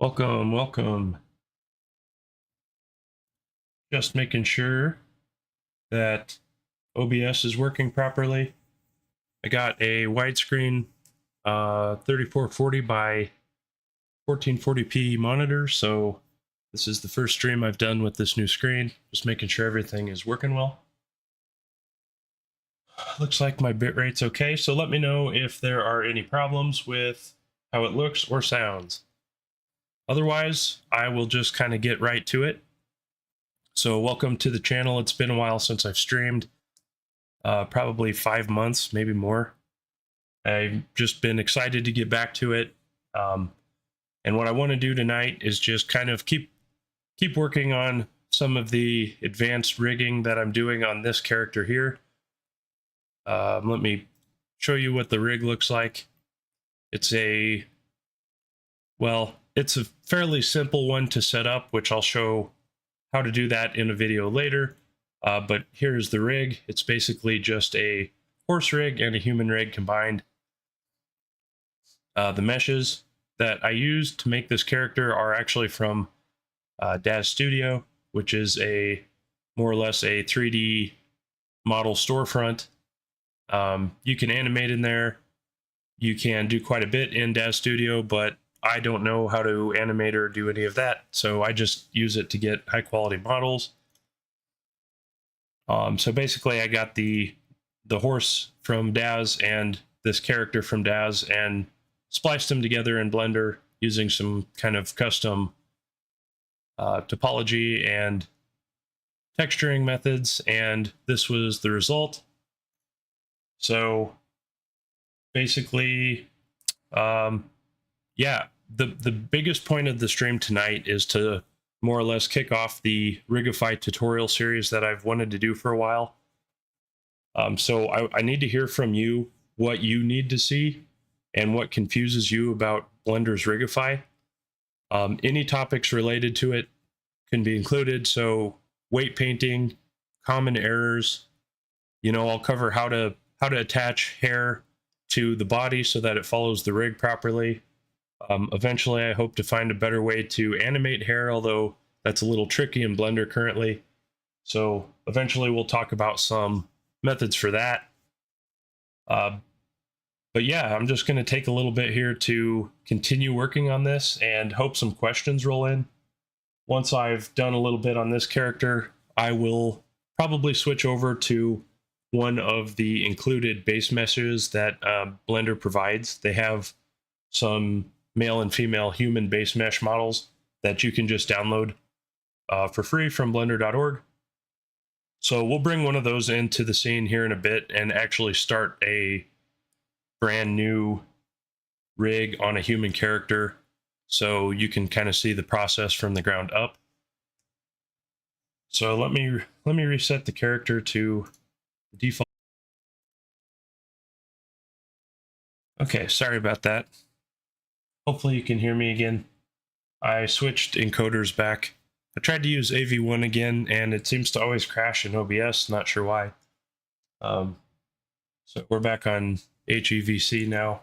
Welcome, welcome. Just making sure that OBS is working properly. I got a widescreen 3440 by 1440p monitor, so this is the first stream I've done with this new screen. Just making sure everything is working well. Looks like my bitrate's okay, so let me know if there are any problems with how it looks or sounds. Otherwise, I will just kind of get right to it. So welcome to the channel. It's been a while since I've streamed, probably 5 months, maybe more. I've just been excited to get back to it. And what I want to do tonight is just kind of keep working on some of the advanced rigging that I'm doing on this character here. Let me show you what the rig looks like. It's a fairly simple one to set up, which I'll show how to do that in a video later. But here's the rig. It's basically just a horse rig and a human rig combined. The meshes that I used to make this character are actually from Daz Studio, which is more or less a 3D model storefront. You can animate in there. You can do quite a bit in Daz Studio, but I don't know how to animate or do any of that, so I just use it to get high quality models. So basically I got the horse from Daz and this character from Daz and spliced them together in Blender using some kind of custom topology and texturing methods, and this was the result. So basically, yeah, the biggest point of the stream tonight is to more or less kick off the Rigify tutorial series that I've wanted to do for a while. So I need to hear from you what you need to see and what confuses you about Blender's Rigify. Any topics related to it can be included. So weight painting, common errors, I'll cover how to attach hair to the body so that it follows the rig properly. Eventually, I hope to find a better way to animate hair, although that's a little tricky in Blender currently. So eventually we'll talk about some methods for that. But yeah, I'm just going to take a little bit here to continue working on this and hope some questions roll in. Once I've done a little bit on this character, I will probably switch over to one of the included base meshes that Blender provides. They have some male and female human base mesh models that you can just download for free from blender.org. So we'll bring one of those into the scene here in a bit and actually start a brand new rig on a human character so you can kind of see the process from the ground up. So let me reset the character to the default. Okay, sorry about that. Hopefully you can hear me again. I switched encoders back. I tried to use AV1 again, and it seems to always crash in OBS, not sure why. So we're back on HEVC now.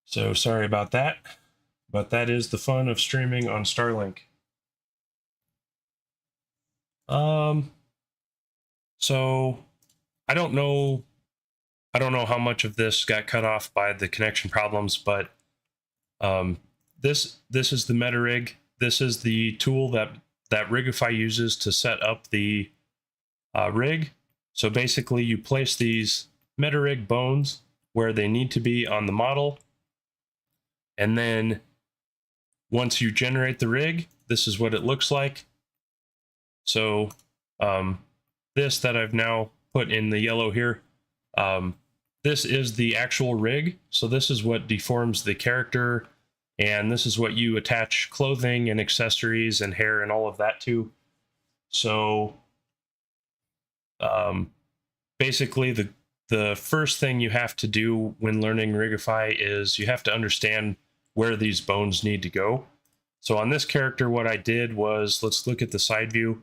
So sorry about that, but that is the fun of streaming on Starlink. So I don't know how much of this got cut off by the connection problems, but this is the meta rig. This is the tool that Rigify uses to set up the rig. So basically you place these meta rig bones where they need to be on the model, and then once you generate the rig, this is what it looks like. So this that I've now put in the yellow here, this is the actual rig. So this is what deforms the character, and this is what you attach clothing and accessories and hair and all of that to. So basically the first thing you have to do when learning Rigify is you have to understand where these bones need to go. So on this character, what I did was, let's look at the side view.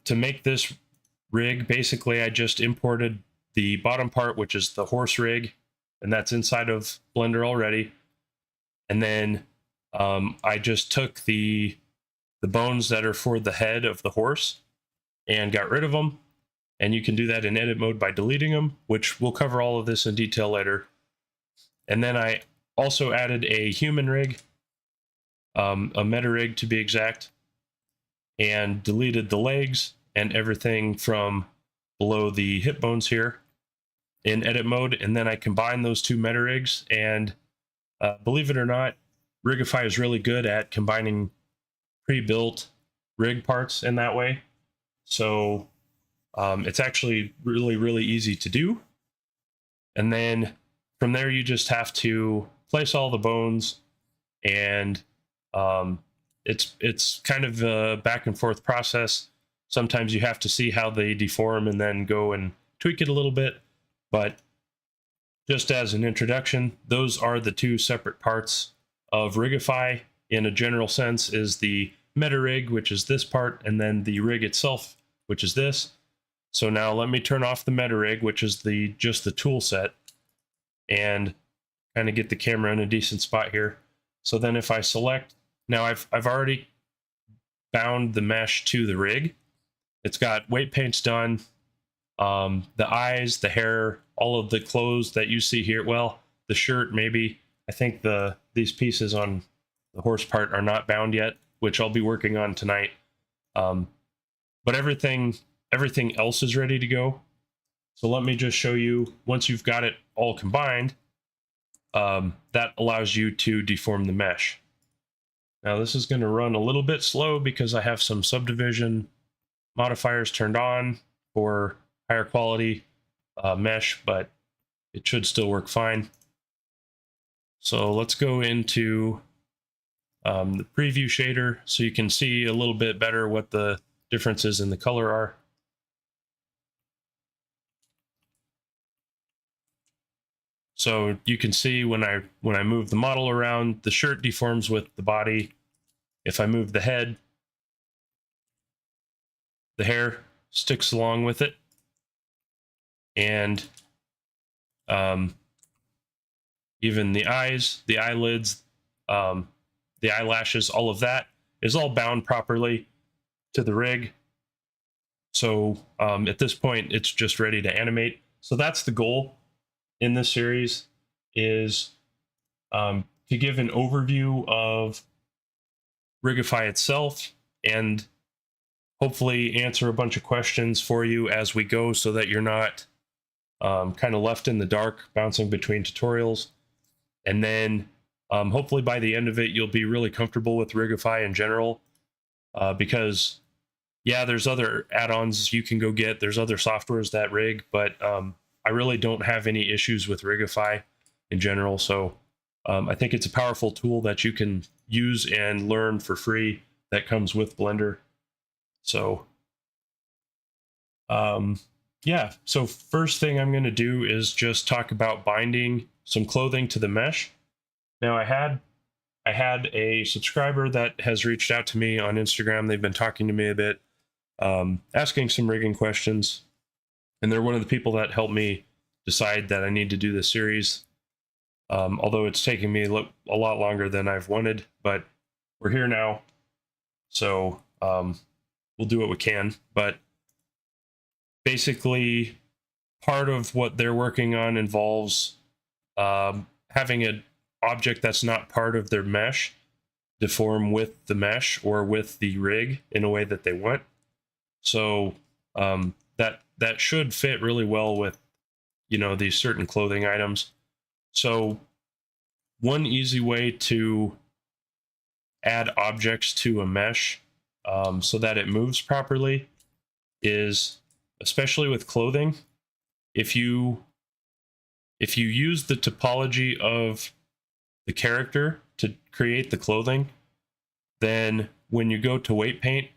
To make this rig, basically I just imported the bottom part, which is the horse rig, and that's inside of Blender already. And then I just took the bones that are for the head of the horse and got rid of them. And you can do that in edit mode by deleting them, which we'll cover all of this in detail later. And then I also added a human rig, a meta rig to be exact, and deleted the legs and everything from below the hip bones here in edit mode. And then I combined those two meta rigs, and believe it or not, Rigify is really good at combining pre-built rig parts in that way. So it's actually really easy to do. And then from there, you just have to place all the bones, and it's kind of a back and forth process. Sometimes you have to see how they deform and then go and tweak it a little bit. But just as an introduction, those are the two separate parts of Rigify. In a general sense, is the meta rig, which is this part, and then the rig itself, which is this. So now let me turn off the meta rig, which is just the tool set, and kind of get the camera in a decent spot here. So then if I select, now I've already bound the mesh to the rig. It's got weight paints done, the eyes, the hair, all of the clothes that you see here. Well, the shirt maybe. I think these pieces on the horse part are not bound yet, which I'll be working on tonight. But everything else is ready to go. So let me just show you, once you've got it all combined, that allows you to deform the mesh. Now this is going to run a little bit slow because I have some subdivision modifiers turned on for higher quality mesh, but it should still work fine. So let's go into the preview shader so you can see a little bit better what the differences in the color are. So you can see when I move the model around, the shirt deforms with the body. If I move the head, the hair sticks along with it. And even the eyes, the eyelids, the eyelashes, all of that is all bound properly to the rig. So at this point, it's just ready to animate. So that's the goal in this series, is to give an overview of Rigify itself and hopefully answer a bunch of questions for you as we go, so that you're not kind of left in the dark bouncing between tutorials. And then hopefully by the end of it, you'll be really comfortable with Rigify in general, because yeah, there's other add-ons you can go get. There's other softwares that rig, but I really don't have any issues with Rigify in general. So I think it's a powerful tool that you can use and learn for free that comes with Blender. So yeah, so first thing I'm going to do is just talk about binding some clothing to the mesh. Now I had a subscriber that has reached out to me on Instagram. They've been talking to me a bit, asking some rigging questions, and they're one of the people that helped me decide that I need to do this series. Although it's taking me a lot longer than I've wanted, but we're here now, so we'll do what we can. But basically, part of what they're working on involves having an object that's not part of their mesh deform with the mesh or with the rig in a way that they want. So that should fit really well with, you know, these certain clothing items. So one easy way to add objects to a mesh so that it moves properly is, especially with clothing, if you use the topology of the character to create the clothing, then when you go to weight paint,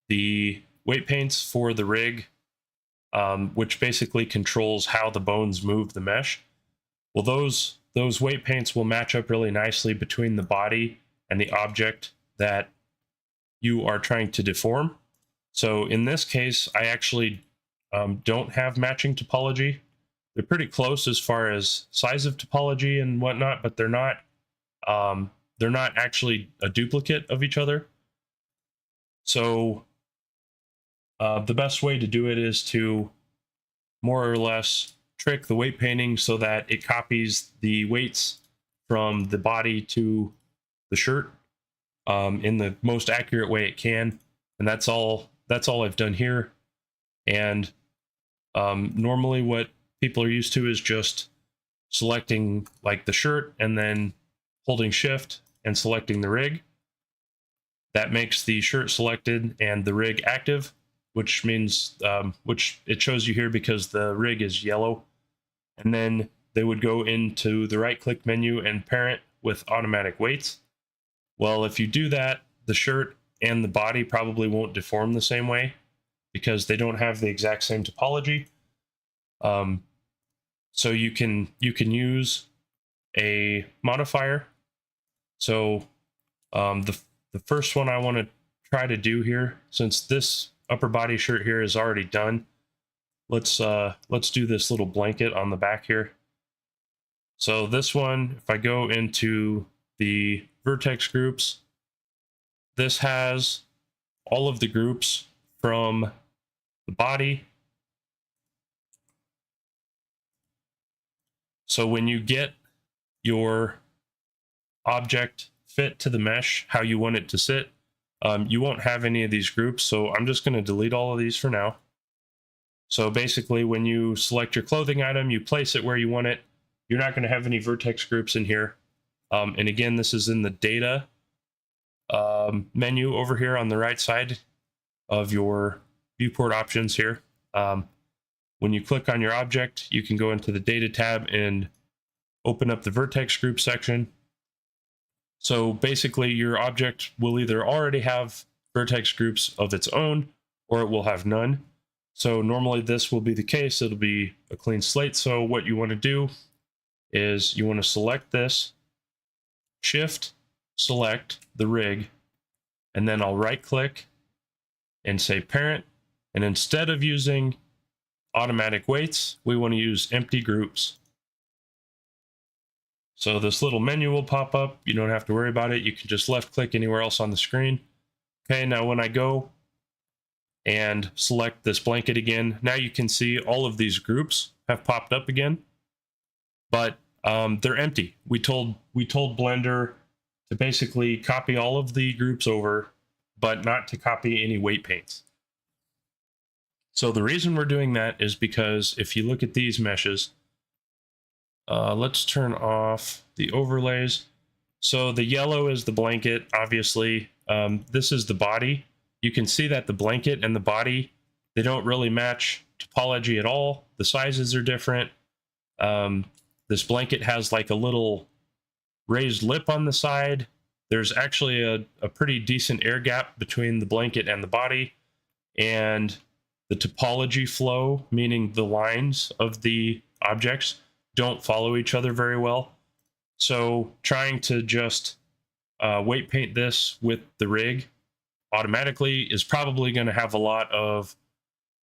the weight paints for the rig, which basically controls how the bones move the mesh, well, those weight paints will match up really nicely between the body and the object that you are trying to deform. So in this case, I actually don't have matching topology. They're pretty close as far as size of topology and whatnot, but they're not they're not actually a duplicate of each other. So the best way to do it is to more or less trick the weight painting so that it copies the weights from the body to the shirt in the most accurate way it can. And that's all I've done here. And normally what people are used to is just selecting like the shirt and then holding shift and selecting the rig. That makes the shirt selected and the rig active, which means which it shows you here because the rig is yellow. And then they would go into the right click menu and parent with automatic weights. Well, if you do that, the shirt and the body probably won't deform the same way because they don't have the exact same topology. So you can use a modifier. So the first one I want to try to do here, since this upper body shirt here is already done, let's do this little blanket on the back here. So this one, if I go into the vertex groups, this has all of the groups from the body. So when you get your object fit to the mesh, how you want it to sit, you won't have any of these groups. So I'm just going to delete all of these for now. So basically, when you select your clothing item, you place it where you want it. You're not going to have any vertex groups in here. And again, this is in the data menu over here on the right side of your viewport options here. When you click on your object, you can go into the data tab and open up the vertex group section. So basically, your object will either already have vertex groups of its own, or it will have none. So normally this will be the case. It'll be a clean slate. So what you want to do is you want to select this, shift, select the rig, and then I'll right click and say parent. And instead of using automatic weights, we want to use empty groups. So this little menu will pop up. You don't have to worry about it. You can just left click anywhere else on the screen. Okay, now when I go and select this blanket again, now you can see all of these groups have popped up again, but they're empty. We told Blender to basically copy all of the groups over, but not to copy any weight paints. So the reason we're doing that is because if you look at these meshes, let's turn off the overlays. So the yellow is the blanket, obviously. This is the body. You can see that the blanket and the body, they don't really match topology at all. The sizes are different. This blanket has like a little raised lip on the side. There's actually a pretty decent air gap between the blanket and the body. And the topology flow, meaning the lines of the objects, don't follow each other very well. So trying to just weight paint this with the rig automatically is probably going to have a lot of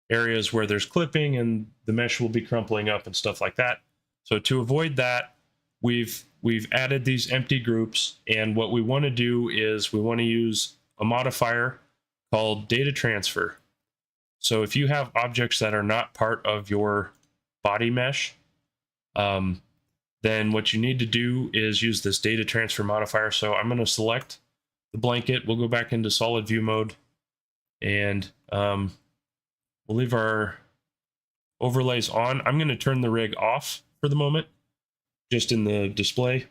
areas where there's clipping and the mesh will be crumpling up and stuff like that. So to avoid that, we've added these empty groups, and what we want to do is we want to use a modifier called data transfer. So if you have objects that are not part of your body mesh, then what you need to do is use this data transfer modifier. So I'm going to select the blanket. We'll go back into solid view mode, and we'll leave our overlays on. I'm going to turn the rig off for the moment, just in the display.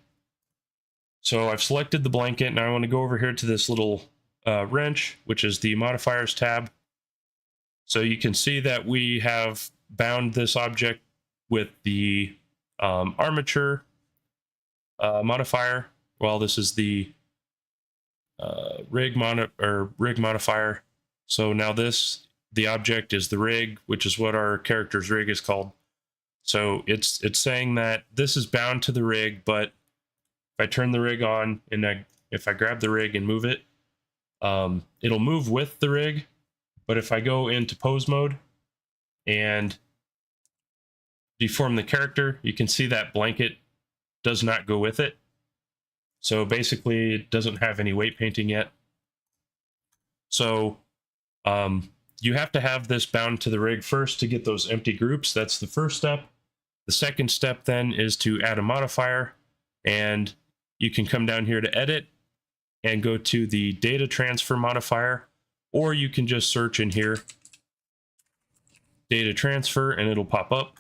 So I've selected the blanket. Now I want to go over here to this little wrench, which is the modifiers tab. So you can see that we have bound this object with the armature modifier. Well, this is the rig modifier. So now the object is the rig, which is what our character's rig is called. So it's saying that this is bound to the rig, but if I turn the rig on and if I grab the rig and move it, it'll move with the rig. But if I go into pose mode and deform the character, you can see that blanket does not go with it. So basically it doesn't have any weight painting yet. So you have to have this bound to the rig first to get those empty groups. That's the first step. The second step then is to add a modifier, and you can come down here to edit and go to the data transfer modifier, or you can just search in here data transfer and it'll pop up.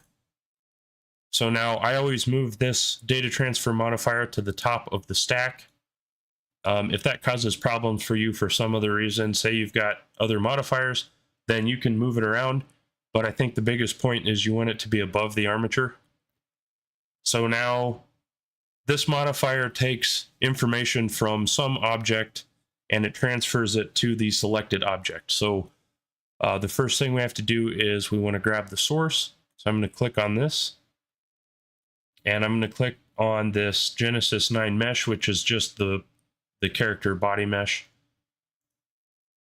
So now I always move this data transfer modifier to the top of the stack. If that causes problems for you for some other reason, say you've got other modifiers, then you can move it around. But I think the biggest point is you want it to be above the armature. So now this modifier takes information from some object and it transfers it to the selected object. So the first thing we have to do is we want to grab the source. So I'm going to click on this. And I'm going to click on this Genesis 9 mesh, which is just the character body mesh.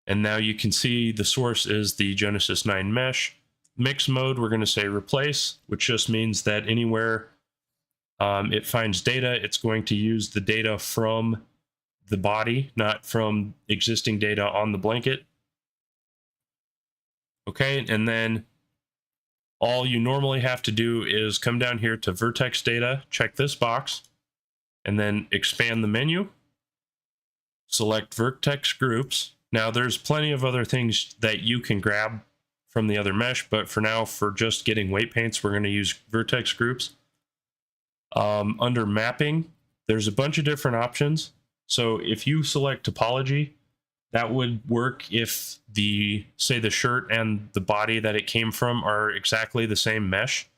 And now you can see the source is the Genesis 9 mesh. Mix mode, we're going to say replace, which just means that anywhere it finds data, it's going to use the data from the body, not from existing data on the blanket. Okay, and then all you normally have to do is come down here to vertex data, check this box, and then expand the menu. Select vertex groups. Now there's plenty of other things that you can grab from the other mesh, but for now, for just getting weight paints, we're going to use vertex groups. Under mapping, there's a bunch of different options. So if you select topology, that would work if say the shirt and the body that it came from are exactly the same mesh.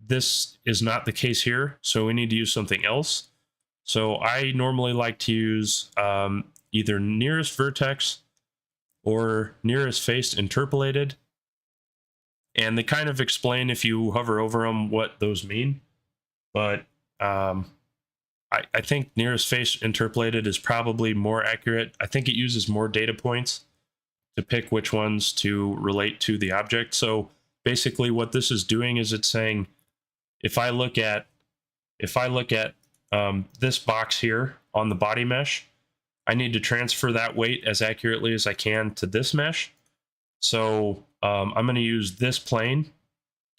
This is not the case here, so we need to use something else. So I normally like to use either nearest vertex or nearest face interpolated. And they kind of explain, if you hover over them, what those mean. But I think nearest face interpolated is probably more accurate. I think it uses more data points to pick which ones to relate to the object. So basically what this is doing is it's saying, if I look at this box here on the body mesh, I need to transfer that weight as accurately as I can to this mesh. So I'm going to use this plane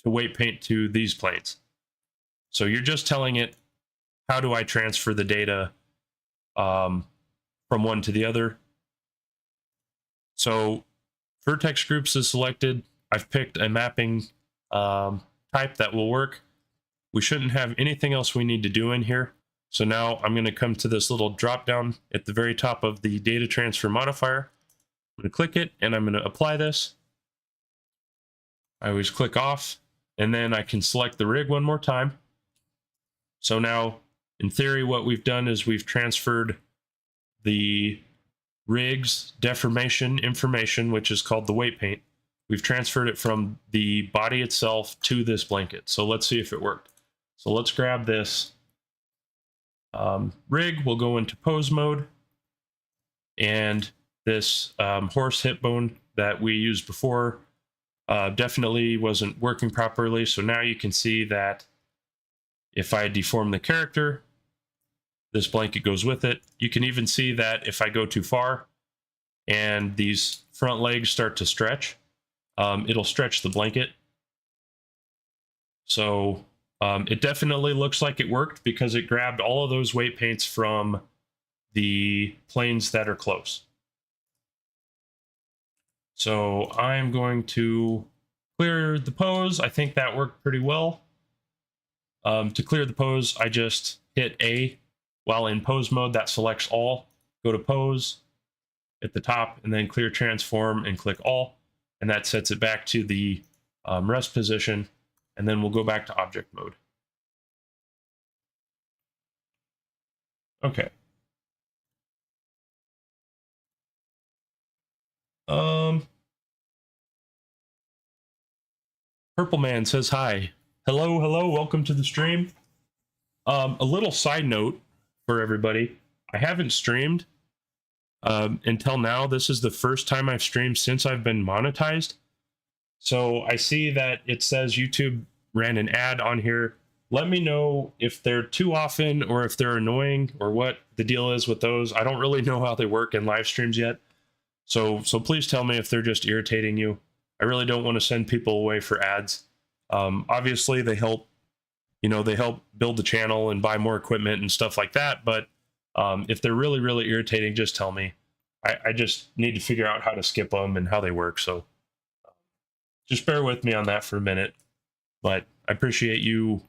to weight paint to these planes. So you're just telling it, how do I transfer the data from one to the other? So vertex groups is selected. I've picked a mapping type that will work. We shouldn't have anything else we need to do in here. So now I'm going to come to this little drop down at the very top of the data transfer modifier. I'm going to click it and I'm going to apply this. I always click off, and then I can select the rig one more time. So now, in theory, what we've done is we've transferred the rig's deformation information, which is called the weight paint. We've transferred it from the body itself to this blanket. So let's see if it worked. So let's grab this rig. We'll go into pose mode. And this horse hip bone that we used before definitely wasn't working properly. So now you can see that if I deform the character, this blanket goes with it. You can even see that if I go too far and these front legs start to stretch, it'll stretch the blanket. So it definitely looks like it worked because it grabbed all of those weight paints from the planes that are close. So I'm going to clear the pose. I think that worked pretty well. To clear the pose, I just hit A while in pose mode. That selects all. Go to pose at the top and then clear transform and click all. And that sets it back to the rest position. And then we'll go back to object mode. Okay. Purple Man says hi. Hello, hello, welcome to the stream. A little side note for everybody. I haven't streamed until now. This is the first time I've streamed since I've been monetized. So I see that it says YouTube ran an ad on here let me know if they're too often or if they're annoying or what the deal is with those. I don't really know how they work in live streams yet. So please tell me if they're just irritating you. I really don't want to send people away for ads. Obviously they help, they help build the channel and buy more equipment and stuff like that. But if they're really, really irritating, just tell me. I just need to figure out how to skip them and how they work. So just bear with me on that for a minute. But I appreciate you.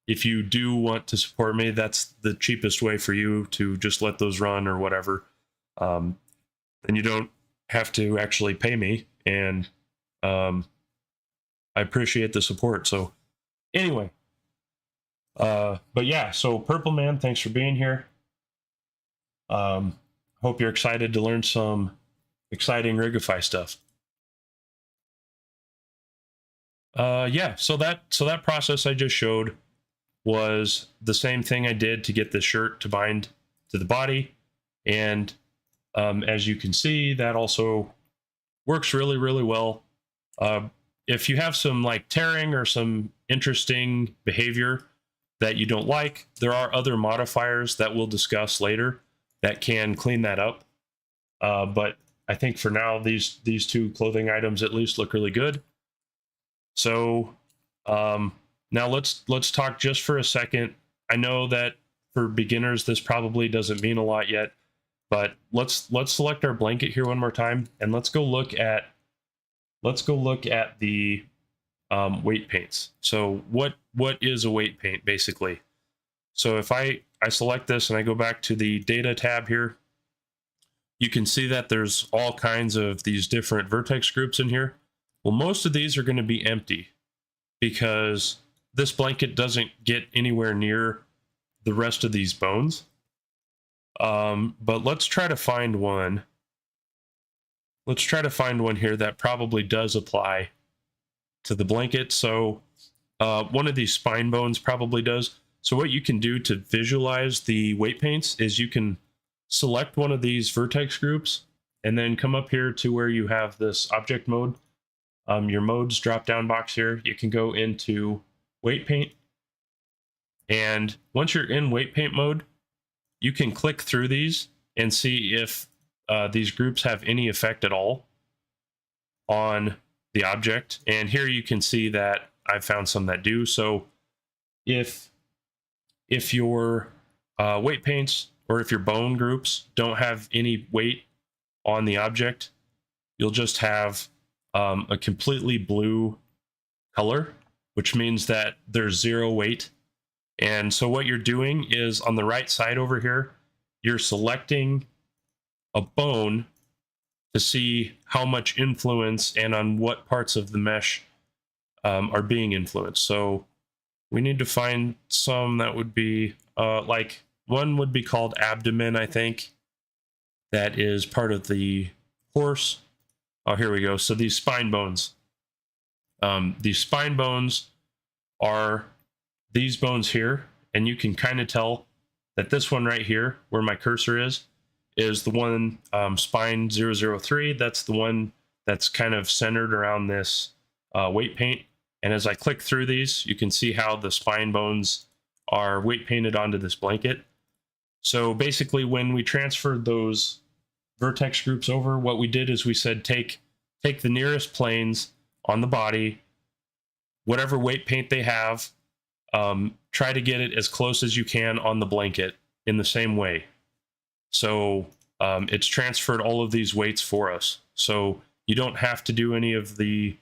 If you do want to support me, that's the cheapest way for you to just let those run or whatever. Then you don't have to actually pay me. And I appreciate the support. So anyway, but yeah, so Purple Man, thanks for being here. Hope you're excited to learn some exciting Rigify stuff. Yeah, so that process I just showed was the same thing I did to get the shirt to bind to the body. And as you can see, that also works really, really well. If you have some like tearing or some interesting behavior that you don't like, there are other modifiers that we'll discuss later that can clean that up. But I think for now, these two clothing items at least look really good. So now let's talk just for a second. I know that for beginners, this probably doesn't mean a lot yet, but let's select our blanket here one more time, and let's go look at the weight paints. So what is a weight paint basically? So if I select this and I go back to the data tab here, you can see that there's all kinds of these different vertex groups in here. Well, most of these are going to be empty because this blanket doesn't get anywhere near the rest of these bones. But let's try to find one. Let's try to find one here that probably does apply to the blanket. So one of these spine bones probably does. So what you can do to visualize the weight paints is you can select one of these vertex groups and then come up here to where you have this object mode. Your modes drop down box here. You can go into weight paint. And once you're in weight paint mode, you can click through these and see if these groups have any effect at all on the object. And here you can see that I've found some that do. So if your weight paints or if your bone groups don't have any weight on the object, you'll just have a completely blue color, which means that there's zero weight. And so what you're doing is on the right side over here, you're selecting a bone to see how much influence and on what parts of the mesh are being influenced. So we need to find some that would be like one would be called abdomen, I think. That is part of the horse. Oh, here we go. So these spine bones. These spine bones are these bones here, and you can kind of tell that this one right here, where my cursor is the one spine 003. That's the one that's kind of centered around this weight paint. And as I click through these, you can see how the spine bones are weight painted onto this blanket. So basically, when we transferred those vertex groups over, what we did is we said take the nearest planes on the body, whatever weight paint they have, try to get it as close as you can on the blanket in the same way. So it's transferred all of these weights for us. So you don't have to do any of the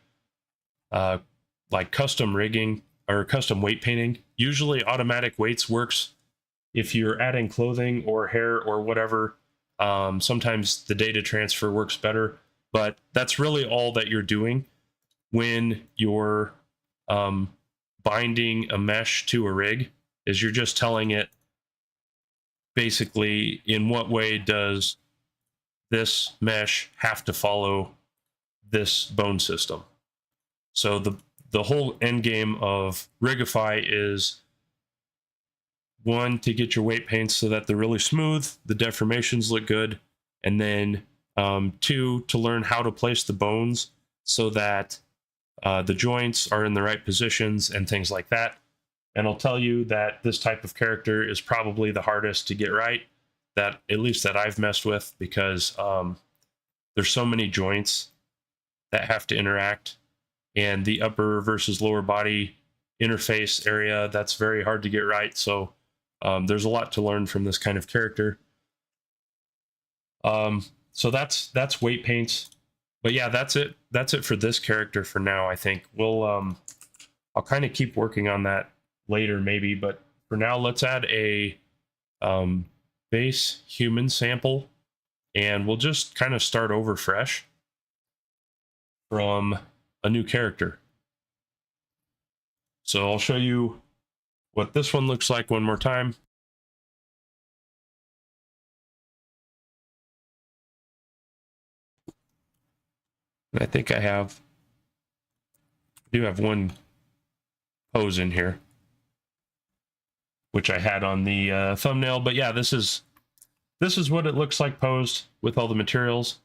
like custom rigging or custom weight painting. Usually automatic weights works if you're adding clothing or hair or whatever. Sometimes the data transfer works better, but that's really all that you're doing when you're binding a mesh to a rig, is you're just telling it basically in what way does this mesh have to follow this bone system. So the whole end game of Rigify is, one, to get your weight paints so that they're really smooth, the deformations look good, and then two, to learn how to place the bones so that the joints are in the right positions and things like that. And I'll tell you that this type of character is probably the hardest to get right, that at least that I've messed with, because there's so many joints that have to interact, and the upper versus lower body interface area, that's very hard to get right. So there's a lot to learn from this kind of character. So that's weight paints. But yeah, that's it. That's it for this character for now. I think we'll I'll kind of keep working on that later maybe, but for now let's add a base human sample, and we'll just kind of start over fresh from a new character. So I'll show you what this one looks like one more time. And I think I do have one pose in here, which I had on the thumbnail. But yeah, this is what it looks like posed with all the materials.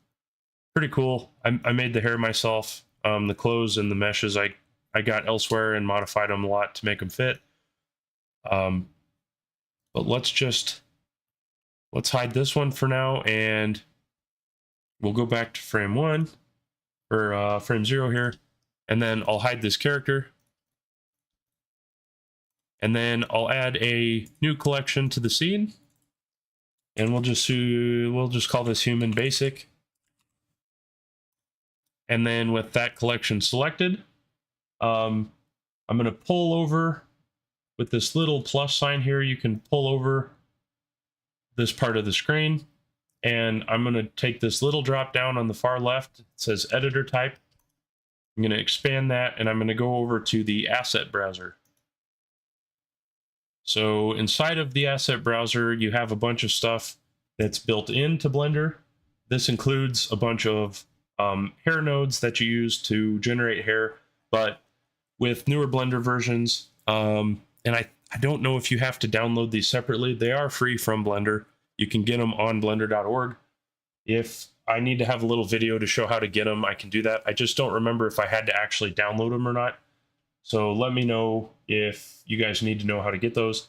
Pretty cool. I made the hair myself. The clothes and the meshes I got elsewhere and modified them a lot to make them fit. But let's hide this one for now, and we'll go back to frame 1 or frame 0 here, and then I'll hide this character, and then I'll add a new collection to the scene, and we'll just call this human basic. And then with that collection selected, I'm going to pull over with this little plus sign here. You can pull over this part of the screen, and I'm going to take this little drop down on the far left. It says editor type. I'm going to expand that, and I'm going to go over to the asset browser. So inside of the asset browser, you have a bunch of stuff that's built into Blender. This includes a bunch of hair nodes that you use to generate hair, but with newer Blender versions, and I don't know if you have to download these separately. They are free from Blender. You can get them on blender.org. If I need to have a little video to show how to get them, I can do that. I just don't remember if I had to actually download them or not. So let me know if you guys need to know how to get those.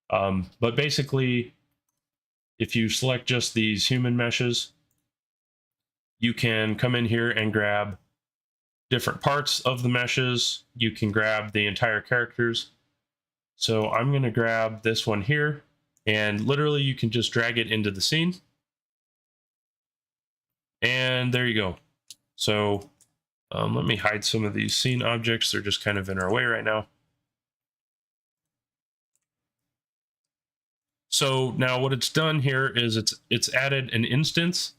But basically, if you select just these human meshes, you can come in here and grab different parts of the meshes. You can grab the entire characters. So I'm going to grab this one here, and literally you can just drag it into the scene. And there you go. So let me hide some of these scene objects. They're just kind of in our way right now. So now what it's done here is it's added an instance.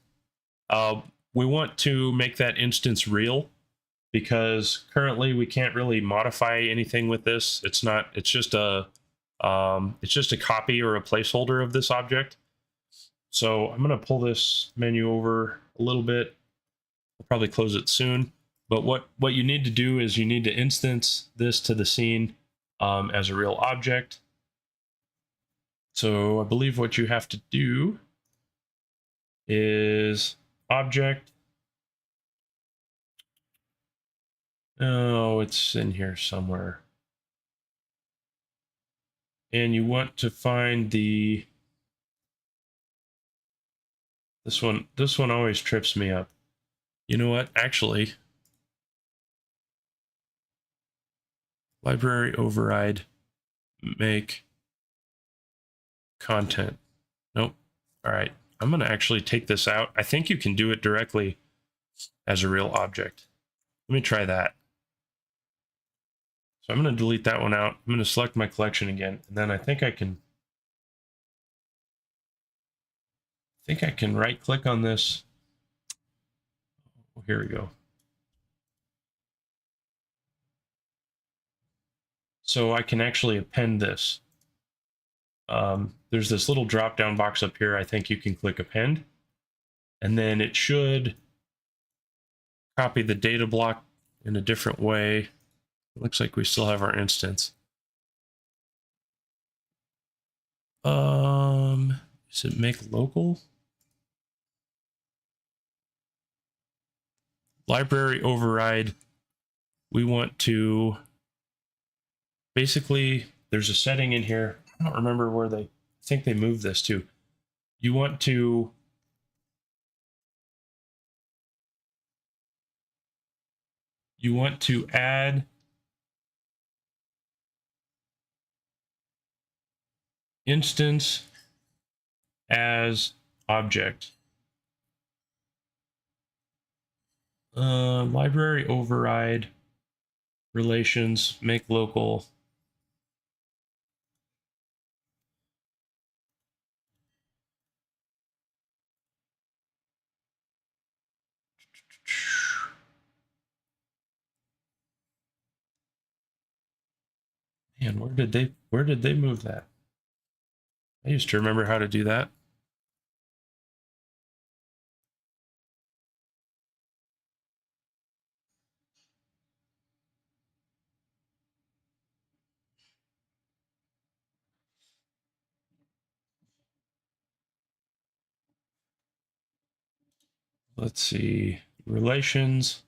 We want to make that instance real, because currently we can't really modify anything with this. It's just a copy or a placeholder of this object. So I'm going to pull this menu over a little bit. I'll probably close it soon. But what you need to do is you need to instance this to the scene as a real object. So I believe what you have to do is object. Oh, it's in here somewhere. And you want to find this one always trips me up. You know what? Actually, library override, make content. Nope. All right. I'm going to actually take this out. I think you can do it directly as a real object. Let me try that. So I'm going to delete that one out. I'm going to select my collection again, and then I think I can right click on this. Oh, here we go. So I can actually append this. There's this little drop down box up here. I think you can click append, and then it should copy the data block in a different way. It looks like we still have our instance. Is it make local? Library override. We want to basically there's a setting in here. I don't remember where I think they moved this to. You want to add instance as object. Library override relations, make local. Man, where did they move that? I used to remember how to do that. Let's see, relations.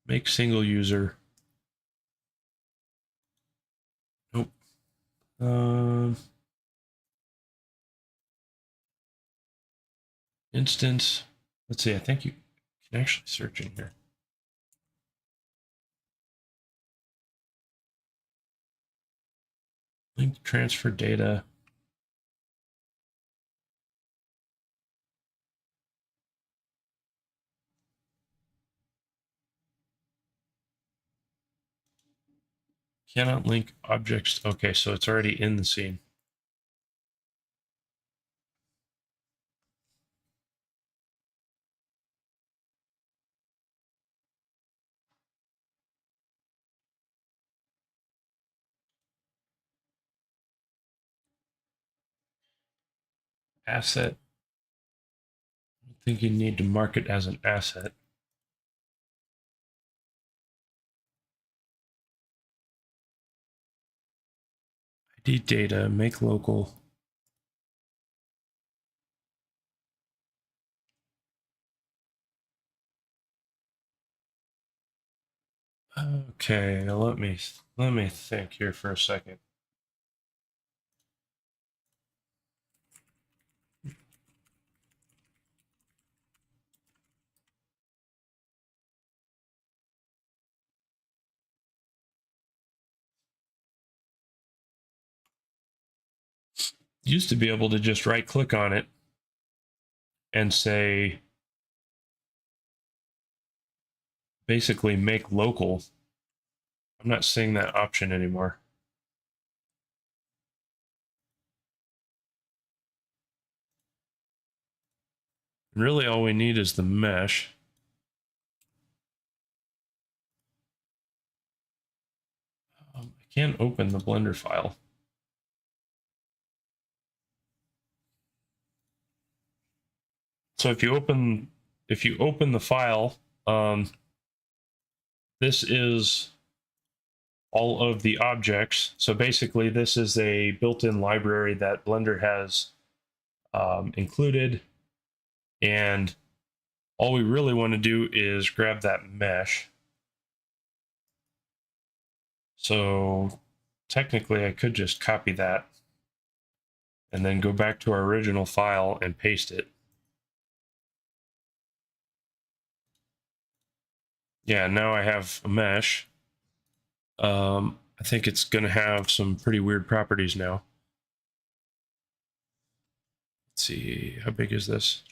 Make single user. Nope. Instance. Let's see, I think you can actually search in here. Link transfer data. Cannot link objects. Okay, so it's already in the scene. Asset. I think you need to mark it as an asset. ID data, make local. Okay, let me think here for a second. Used to be able to just right click on it and say basically make local. I'm not seeing that option anymore. Really all we need is the mesh. I can't open the Blender file. So if you open the file, this is all of the objects. So basically this is a built-in library that Blender has included, and all we really want to do is grab that mesh. So technically I could just copy that and then go back to our original file and paste it. Yeah, now I have a mesh. I think it's going to have some pretty weird properties now. Let's see, how big is this?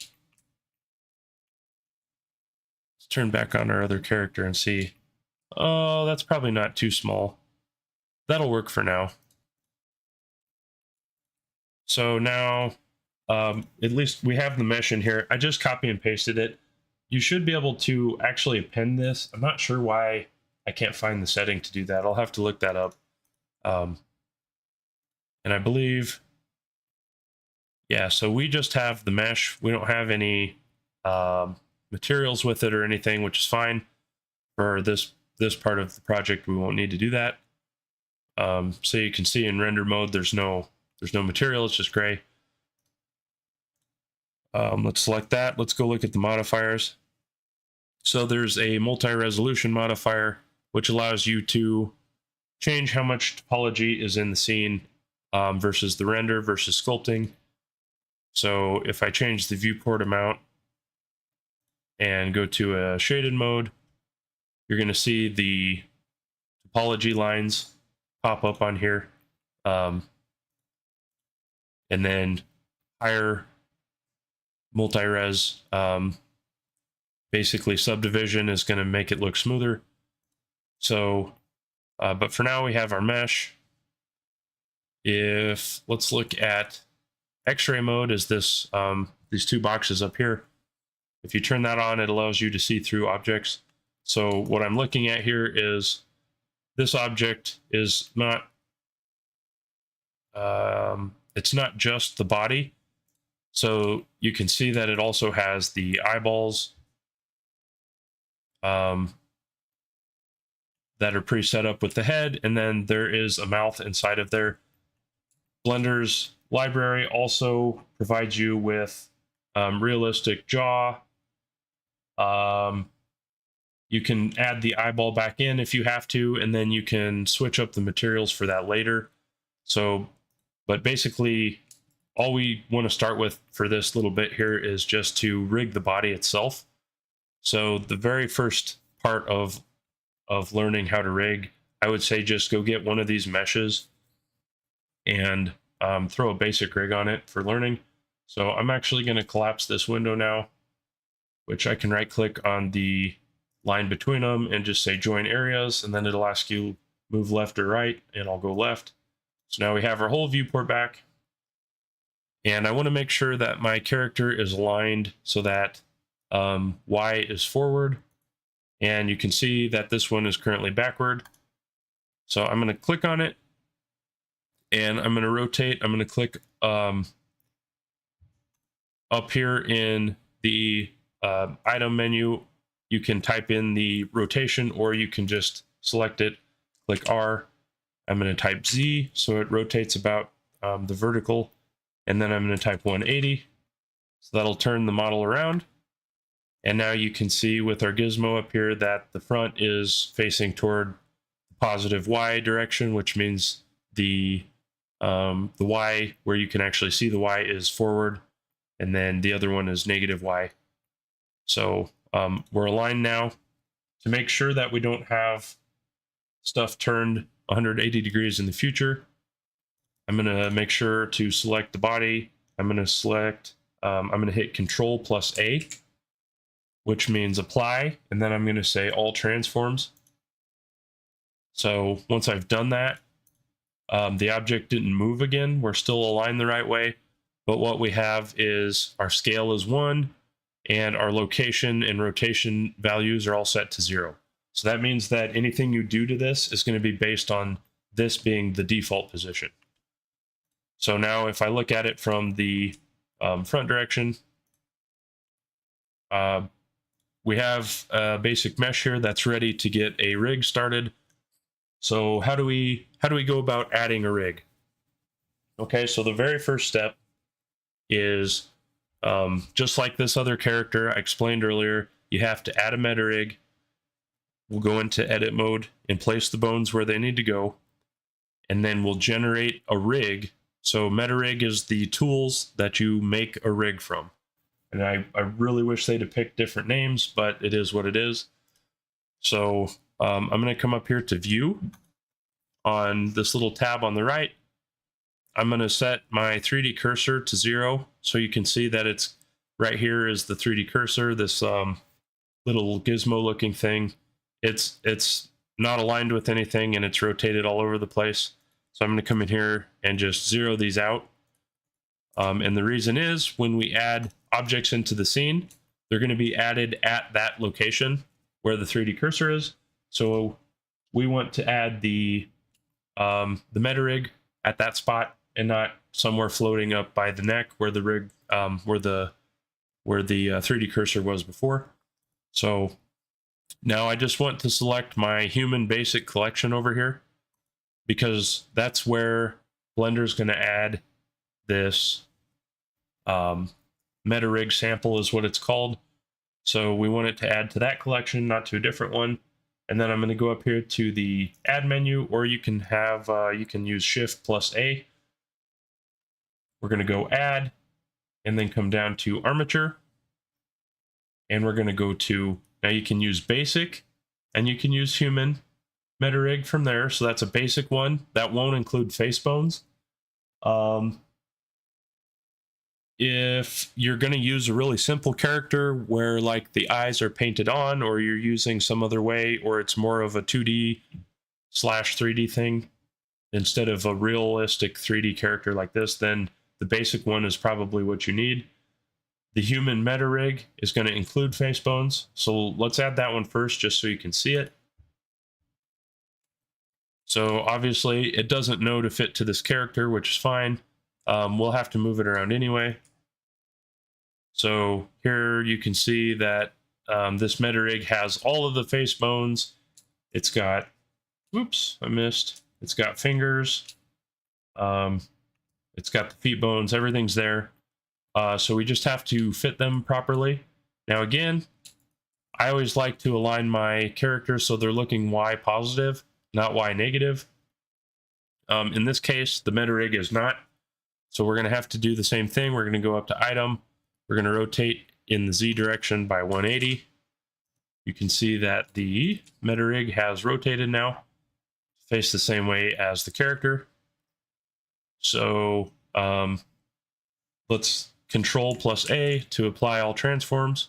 Let's turn back on our other character and see. Oh, that's probably not too small. That'll work for now. So now, at least we have the mesh in here. I just copy and pasted it. You should be able to actually append this. I'm not sure why I can't find the setting to do that. I'll have to look that up. And I believe, yeah, so we just have the mesh. We don't have any materials with it or anything, which is fine. For this part of the project, we won't need to do that. So you can see in render mode, there's no material, it's just gray. Let's select that. Let's go look at the modifiers. So there's a multi-resolution modifier, which allows you to change how much topology is in the scene versus the render versus sculpting. So if I change the viewport amount and go to a shaded mode, you're going to see the topology lines pop up on here. And then higher multi-res, basically subdivision is going to make it look smoother. So, but for now we have our mesh. Let's look at X-ray mode, is this these two boxes up here. If you turn that on, it allows you to see through objects. So what I'm looking at here is this object is not, it's not just the body. So you can see that it also has the eyeballs that are pre-set up with the head, and then there is a mouth inside of there. Blender's library also provides you with realistic jaw. You can add the eyeball back in if you have to, and then you can switch up the materials for that later. So, but basically, all we want to start with for this little bit here is just to rig the body itself. So the very first part of learning how to rig, I would say just go get one of these meshes and throw a basic rig on it for learning. So I'm actually going to collapse this window now, which I can right click on the line between them and just say join areas, and then it'll ask you move left or right, and I'll go left. So now we have our whole viewport back, and I want to make sure that my character is aligned so that Y is forward, and you can see that this one is currently backward. So I'm going to click on it, and I'm going to rotate. I'm going to click up here in the item menu. You can type in the rotation, or you can just select it, click R. I'm going to type Z, so it rotates about the vertical, and then I'm going to type 180. So that'll turn the model around. And now you can see with our gizmo up here that the front is facing toward the positive Y direction, which means the Y, where you can actually see the Y, is forward, and then the other one is negative Y. So we're aligned now. To make sure that we don't have stuff turned 180 degrees in the future, I'm going to make sure to select the body. I'm going to select, I'm going to hit Control plus A, which means apply, and then I'm going to say all transforms. So once I've done that, the object didn't move again. We're still aligned the right way, but what we have is our scale is 1, and our location and rotation values are all set to 0. So that means that anything you do to this is going to be based on this being the default position. So now if I look at it from the front direction, we have a basic mesh here that's ready to get a rig started. So how do we go about adding a rig? Okay, so the very first step is just like this other character I explained earlier, you have to add a meta rig. We'll go into edit mode and place the bones where they need to go, and then we'll generate a rig. So meta rig is the tools that you make a rig from. And I really wish they'd have picked different names, but it is what it is. So I'm going to come up here to view on this little tab on the right. I'm going to set my 3D cursor to 0, so you can see that it's right here is the 3D cursor, this little gizmo looking thing. It's not aligned with anything, and it's rotated all over the place. So I'm going to come in here and just zero these out. And the reason is when we add objects into the scene, they're going to be added at that location where the 3D cursor is. So we want to add the meta rig at that spot, and not somewhere floating up by the neck where the rig, where the 3D cursor was before. So now I just want to select my human basic collection over here, because that's where Blender's going to add this meta rig sample, is what it's called. So we want it to add to that collection, not to a different one. And then I'm going to go up here to the add menu, or you can have, you can use Shift plus A. We're going to go add, and then come down to armature. And we're going to go to, now you can use basic, and you can use human meta rig from there. So that's a basic one. That won't include face bones. If you're going to use a really simple character where like the eyes are painted on, or you're using some other way, or it's more of a 2D slash 3D thing instead of a realistic 3D character like this, then the basic one is probably what you need. The human meta rig is going to include face bones. So let's add that one first just so you can see it. So obviously it doesn't know to fit to this character, which is fine. We'll have to move it around anyway. So here you can see that this meta rig has all of the face bones. It's got, whoops, I missed. It's got fingers. It's got the feet bones. Everything's there. So we just have to fit them properly. Now again, I always like to align my characters so they're looking Y positive, not Y negative. In this case, the meta rig is not. So we're going to have to do the same thing. We're going to go up to item. We're going to rotate in the Z direction by 180. You can see that the meta rig has rotated now, face the same way as the character. So let's Control plus A to apply all transforms.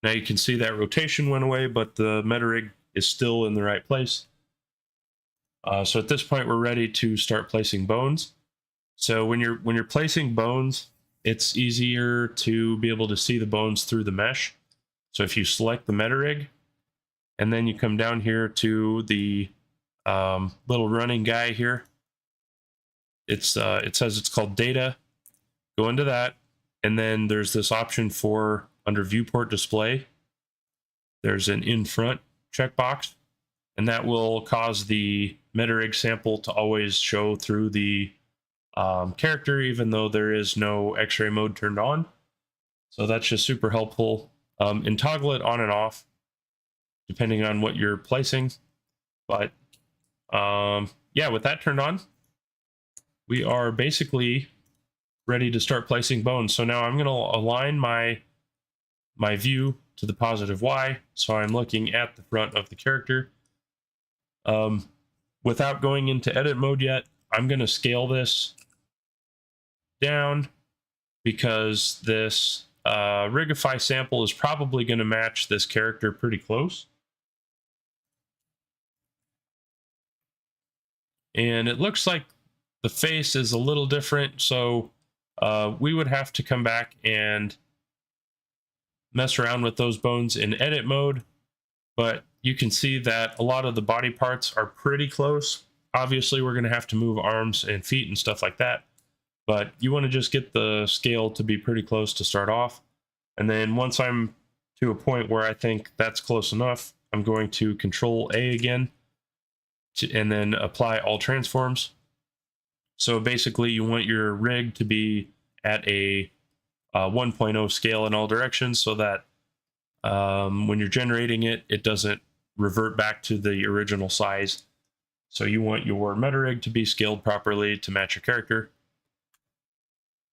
Now you can see that rotation went away, but the meta rig is still in the right place. So at this point, we're ready to start placing bones. So when you're placing bones, it's easier to be able to see the bones through the mesh. So if you select the meta rig, and then you come down here to the little running guy here, it says it's called data. Go into that, and then there's this option for under viewport display. There's an in front checkbox, and that will cause the meta rig sample to always show through the character, even though there is no X-ray mode turned on. So that's just super helpful. And toggle it on and off depending on what you're placing. But yeah, with that turned on, we are basically ready to start placing bones. So now I'm going to align my view to the positive Y, so I'm looking at the front of the character. Without going into edit mode yet, I'm going to scale this down because this Rigify sample is probably going to match this character pretty close. And it looks like the face is a little different, so we would have to come back and mess around with those bones in edit mode. But you can see that a lot of the body parts are pretty close. Obviously, we're going to have to move arms and feet and stuff like that. But you want to just get the scale to be pretty close to start off. And then once I'm to a point where I think that's close enough, I'm going to Control A again and then apply all transforms. So basically, you want your rig to be at a 1.0 scale in all directions so that when you're generating it, it doesn't revert back to the original size. So you want your meta rig to be scaled properly to match your character.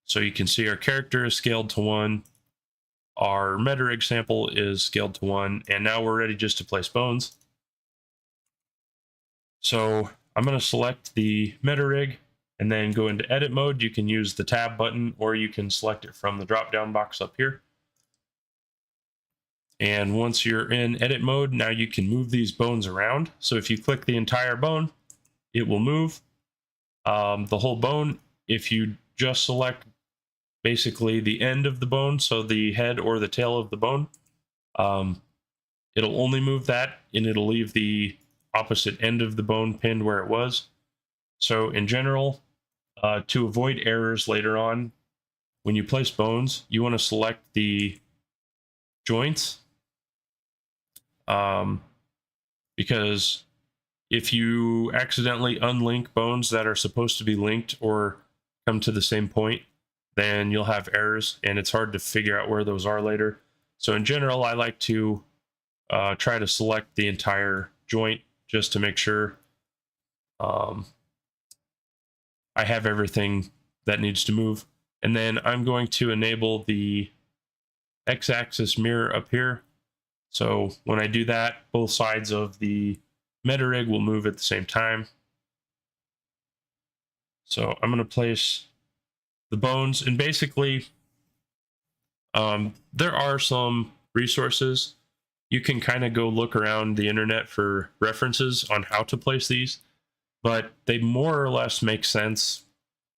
So you can see our character is scaled to 1. Our meta rig sample is scaled to 1. And now we're ready just to place bones. So I'm going to select the meta rig and then go into edit mode. You can use the tab button, or you can select it from the drop down box up here. And once you're in edit mode, now you can move these bones around. So if you click the entire bone, it will move the whole bone. If you just select basically the end of the bone, so the head or the tail of the bone, it'll only move that, and it'll leave the opposite end of the bone pinned where it was. So in general, to avoid errors later on, when you place bones, you want to select the joints, because if you accidentally unlink bones that are supposed to be linked or come to the same point, then you'll have errors, and it's hard to figure out where those are later. So in general, I like to try to select the entire joint just to make sure I have everything that needs to move. And then I'm going to enable the x-axis mirror up here. So when I do that, both sides of the meta rig will move at the same time. So I'm going to place the bones, and basically there are some resources. You can kind of go look around the internet for references on how to place these, but they more or less make sense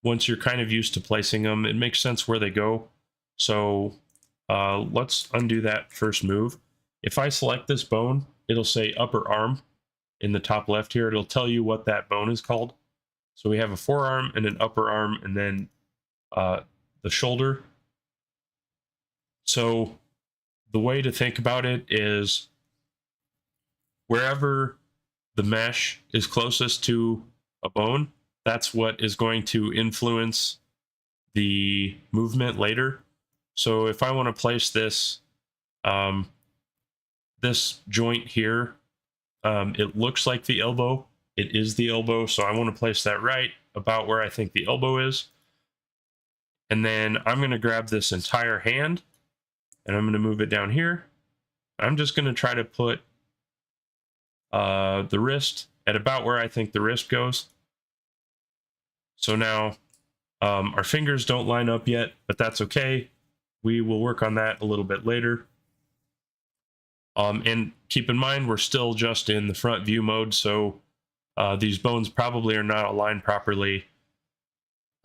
once you're kind of used to placing them. It makes sense where they go. So let's undo that first move. If I select this bone, it'll say upper arm in the top left here. It'll tell you what that bone is called. So we have a forearm and an upper arm, and then the shoulder. So the way to think about it is wherever the mesh is closest to a bone, that's what is going to influence the movement later. So if I want to place this this joint here, it looks like the elbow. It is the elbow, so I want to place that right about where I think the elbow is. And then I'm going to grab this entire hand, and I'm going to move it down here. I'm just going to try to put the wrist at about where I think the wrist goes. So now our fingers don't line up yet, but that's okay. We will work on that a little bit later. And keep in mind, we're still just in the front view mode, so these bones probably are not aligned properly,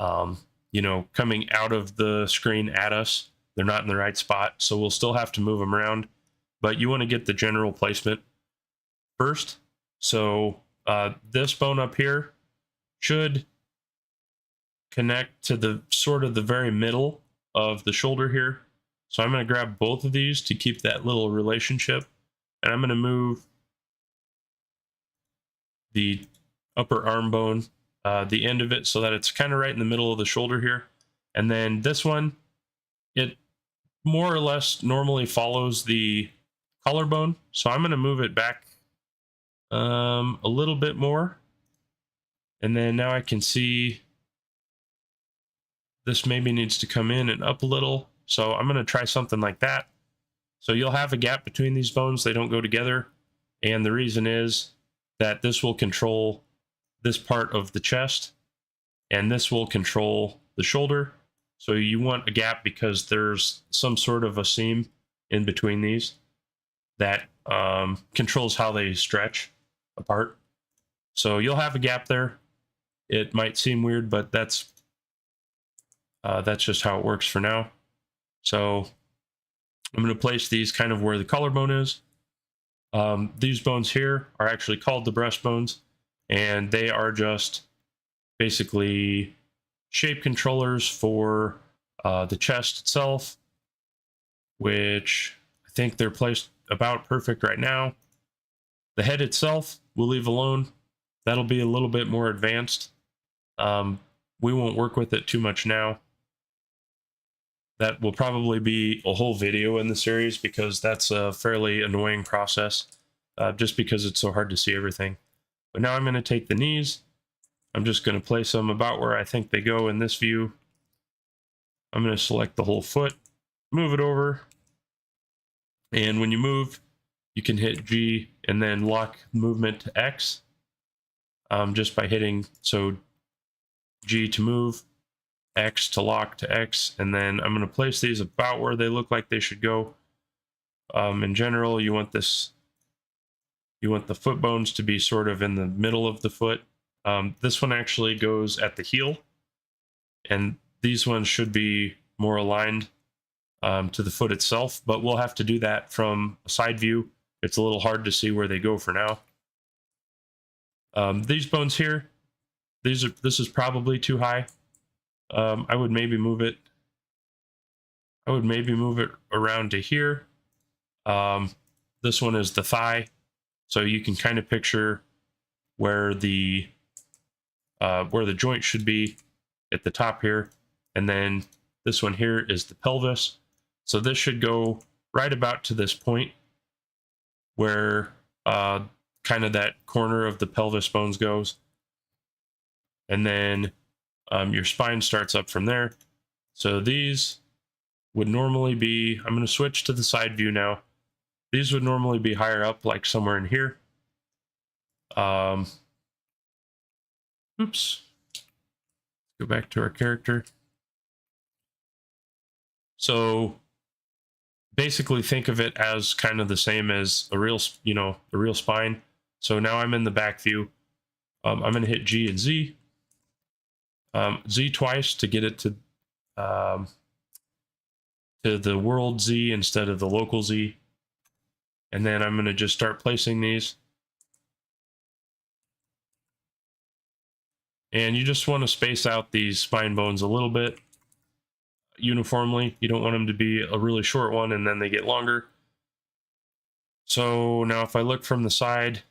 you know, coming out of the screen at us. They're not in the right spot, so we'll still have to move them around, but you want to get the general placement first. So this bone up here should connect to the sort of the very middle of the shoulder here. So I'm going to grab both of these to keep that little relationship, and I'm going to move the upper arm bone, the end of it, so that it's kind of right in the middle of the shoulder here. And then this one, it more or less normally follows the collarbone, so I'm going to move it back a little bit more. And then now I can see this maybe needs to come in and up a little. So I'm going to try something like that. So you'll have a gap between these bones. They don't go together. And the reason is that this will control this part of the chest, and this will control the shoulder. So you want a gap because there's some sort of a seam in between these that controls how they stretch apart. So you'll have a gap there. It might seem weird, but that's just how it works for now. So I'm going to place these kind of where the collarbone is. These bones here are actually called the breastbones, and they are just basically shape controllers for the chest itself, which I think they're placed about perfect right now. The head itself we'll leave alone. That'll be a little bit more advanced. We won't work with it too much now. That will probably be a whole video in the series, because that's a fairly annoying process, just because it's so hard to see everything. But now I'm going to take the knees. I'm just going to place them about where I think they go in this view. I'm going to select the whole foot, move it over, and when you move, you can hit G and then lock movement to X, just by hitting, so G to move, X to lock to X, and then I'm going to place these about where they look like they should go. In general, you want the foot bones to be sort of in the middle of the foot. This one actually goes at the heel, and these ones should be more aligned to the foot itself, but we'll have to do that from a side view. It's a little hard to see where they go for now. These bones here, this is probably too high. I would maybe move it around to here. This one is the thigh, so you can kind of picture where the joint should be at the top here. And then this one here is the pelvis, so this should go right about to this point where kind of that corner of the pelvis bones goes. And then your spine starts up from there. So these would normally be, I'm going to switch to the side view now. These would normally be higher up, like somewhere in here. Oops. Go back to our character. So basically think of it as kind of the same as a real, a real spine. So now I'm in the back view. I'm going to hit G and Z. Z twice to get it to the world Z instead of the local Z. And then I'm going to just start placing these. And you just want to space out these spine bones a little bit uniformly. You don't want them to be a really short one and then they get longer. So now if I look from the side,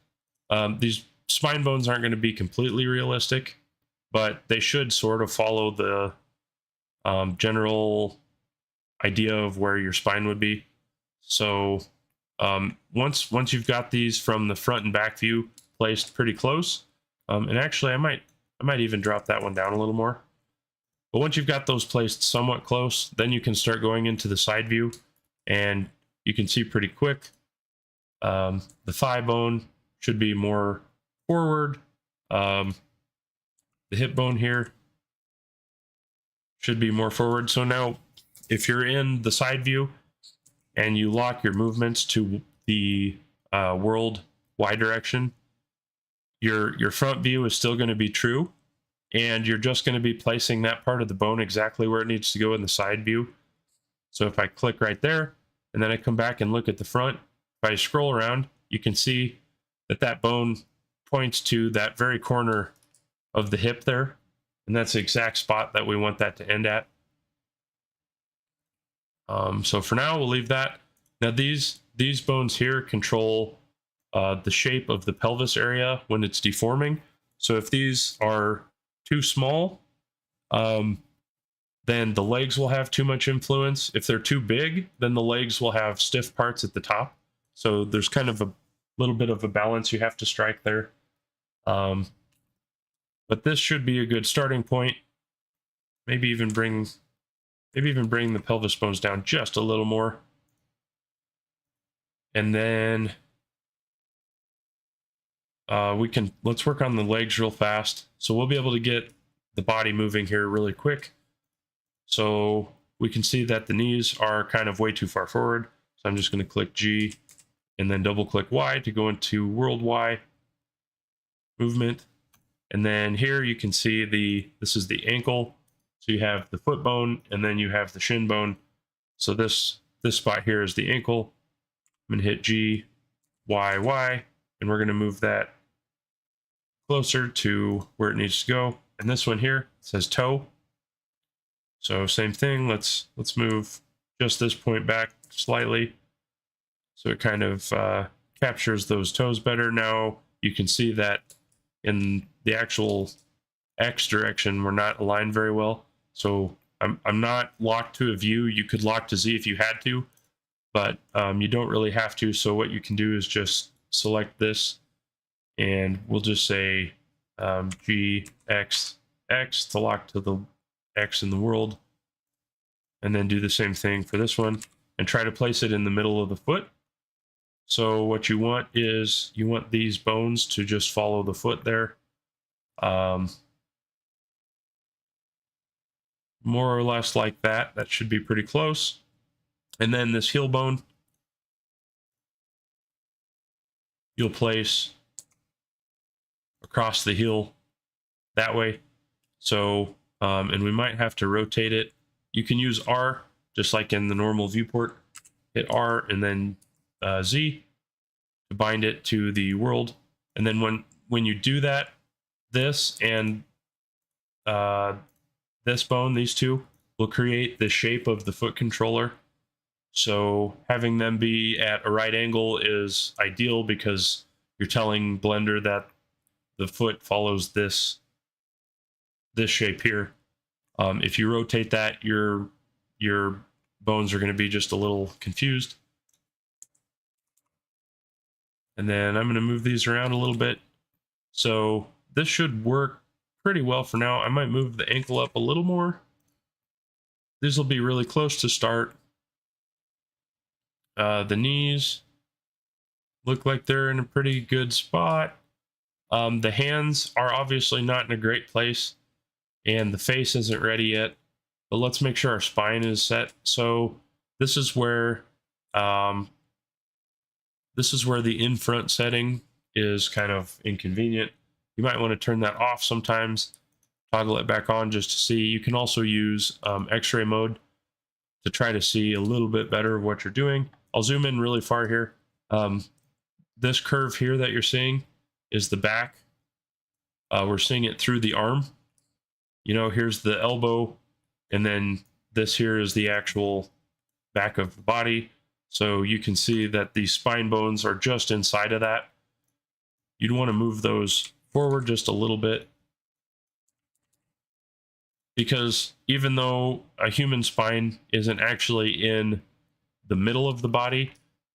these spine bones aren't going to be completely realistic, but they should sort of follow the general idea of where your spine would be. So once you've got these from the front and back view placed pretty close, and actually I might even drop that one down a little more. But once you've got those placed somewhat close, then you can start going into the side view, and you can see pretty quick the thigh bone should be more forward. The hip bone here should be more forward. So now if you're in the side view and you lock your movements to the world Y direction, your front view is still going to be true, and you're just going to be placing that part of the bone exactly where it needs to go in the side view. So if I click right there, and then I come back and look at the front, if I scroll around, you can see that that bone points to that very corner of the hip there, and that's the exact spot that we want that to end at. So for now, we'll leave that. Now these bones here control the shape of the pelvis area when it's deforming. So if these are too small, then the legs will have too much influence. If they're too big, then the legs will have stiff parts at the top. So there's kind of a little bit of a balance you have to strike there. But this should be a good starting point. Maybe even bring the pelvis bones down just a little more. And then let's work on the legs real fast. So we'll be able to get the body moving here really quick. So we can see that the knees are kind of way too far forward. So I'm just going to click G and then double click Y to go into world Y movement. And then here you can see this is the ankle. So you have the foot bone and then you have the shin bone. So this spot here is the ankle. I'm going to hit G, Y, Y, and we're going to move that closer to where it needs to go. And this one here says toe. So same thing, let's move just this point back slightly so it kind of captures those toes better. Now you can see that in the actual X direction we're not aligned very well. So I'm not locked to a view. You could lock to Z if you had to, but you don't really have to. So what you can do is just select this, and we'll just say G, X, X to lock to the X in the world, and then do the same thing for this one and try to place it in the middle of the foot. So what you want is you want these bones to just follow the foot there. More or less like that. That should be pretty close. And then this heel bone, you'll place across the heel that way. So, and we might have to rotate it. You can use R, just like in the normal viewport. Hit R and then Z to bind it to the world. And then when you do that, this and this bone, these two, will create the shape of the foot controller. So having them be at a right angle is ideal because you're telling Blender that the foot follows this shape here. If you rotate that, your bones are going to be just a little confused. And then I'm going to move these around a little bit. So this should work pretty well for now. I might move the ankle up a little more. These will be really close to start. The knees look like they're in a pretty good spot. The hands are obviously not in a great place, and the face isn't ready yet. But let's make sure our spine is set. So this is where the in front setting is kind of inconvenient. You might want to turn that off sometimes, toggle it back on just to see. You can also use x-ray mode to try to see a little bit better what you're doing. I'll zoom in really far here. This curve here that you're seeing is the back. We're seeing it through the arm. You know, here's the elbow, and then this here is the actual back of the body. So you can see that the spine bones are just inside of that. You'd want to move those forward just a little bit, because even though a human spine isn't actually in the middle of the body,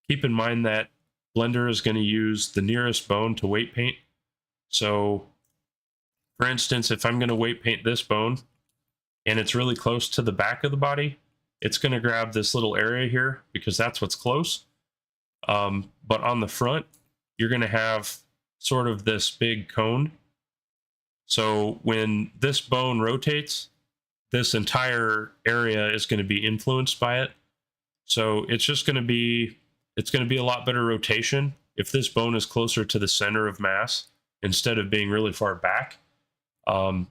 keep in mind that Blender is going to use the nearest bone to weight paint. So for instance, if I'm going to weight paint this bone and it's really close to the back of the body, it's going to grab this little area here because that's what's close. But on the front, you're going to have sort of this big cone. So when this bone rotates, this entire area is going to be influenced by it. So it's just going to be, a lot better rotation if this bone is closer to the center of mass instead of being really far back. And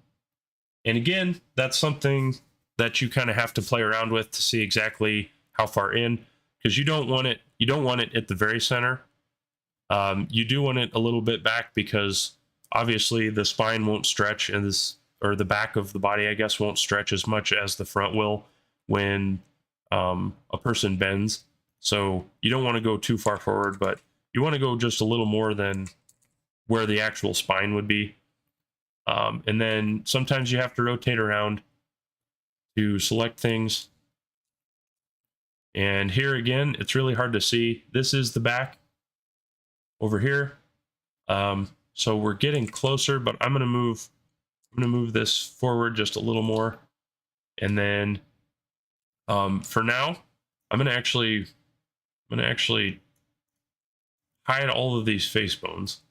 again, that's something that you kind of have to play around with to see exactly how far in, because you don't want it at the very center. You do want it a little bit back because obviously the spine won't stretch, and or the back of the body, I guess, won't stretch as much as the front will when a person bends. So you don't want to go too far forward, but you want to go just a little more than where the actual spine would be. And then sometimes you have to rotate around to select things. And here again, it's really hard to see. This is the back over here. So we're getting closer, but I'm going to move this forward just a little more. And then for now, I'm going to actually hide all of these face bones,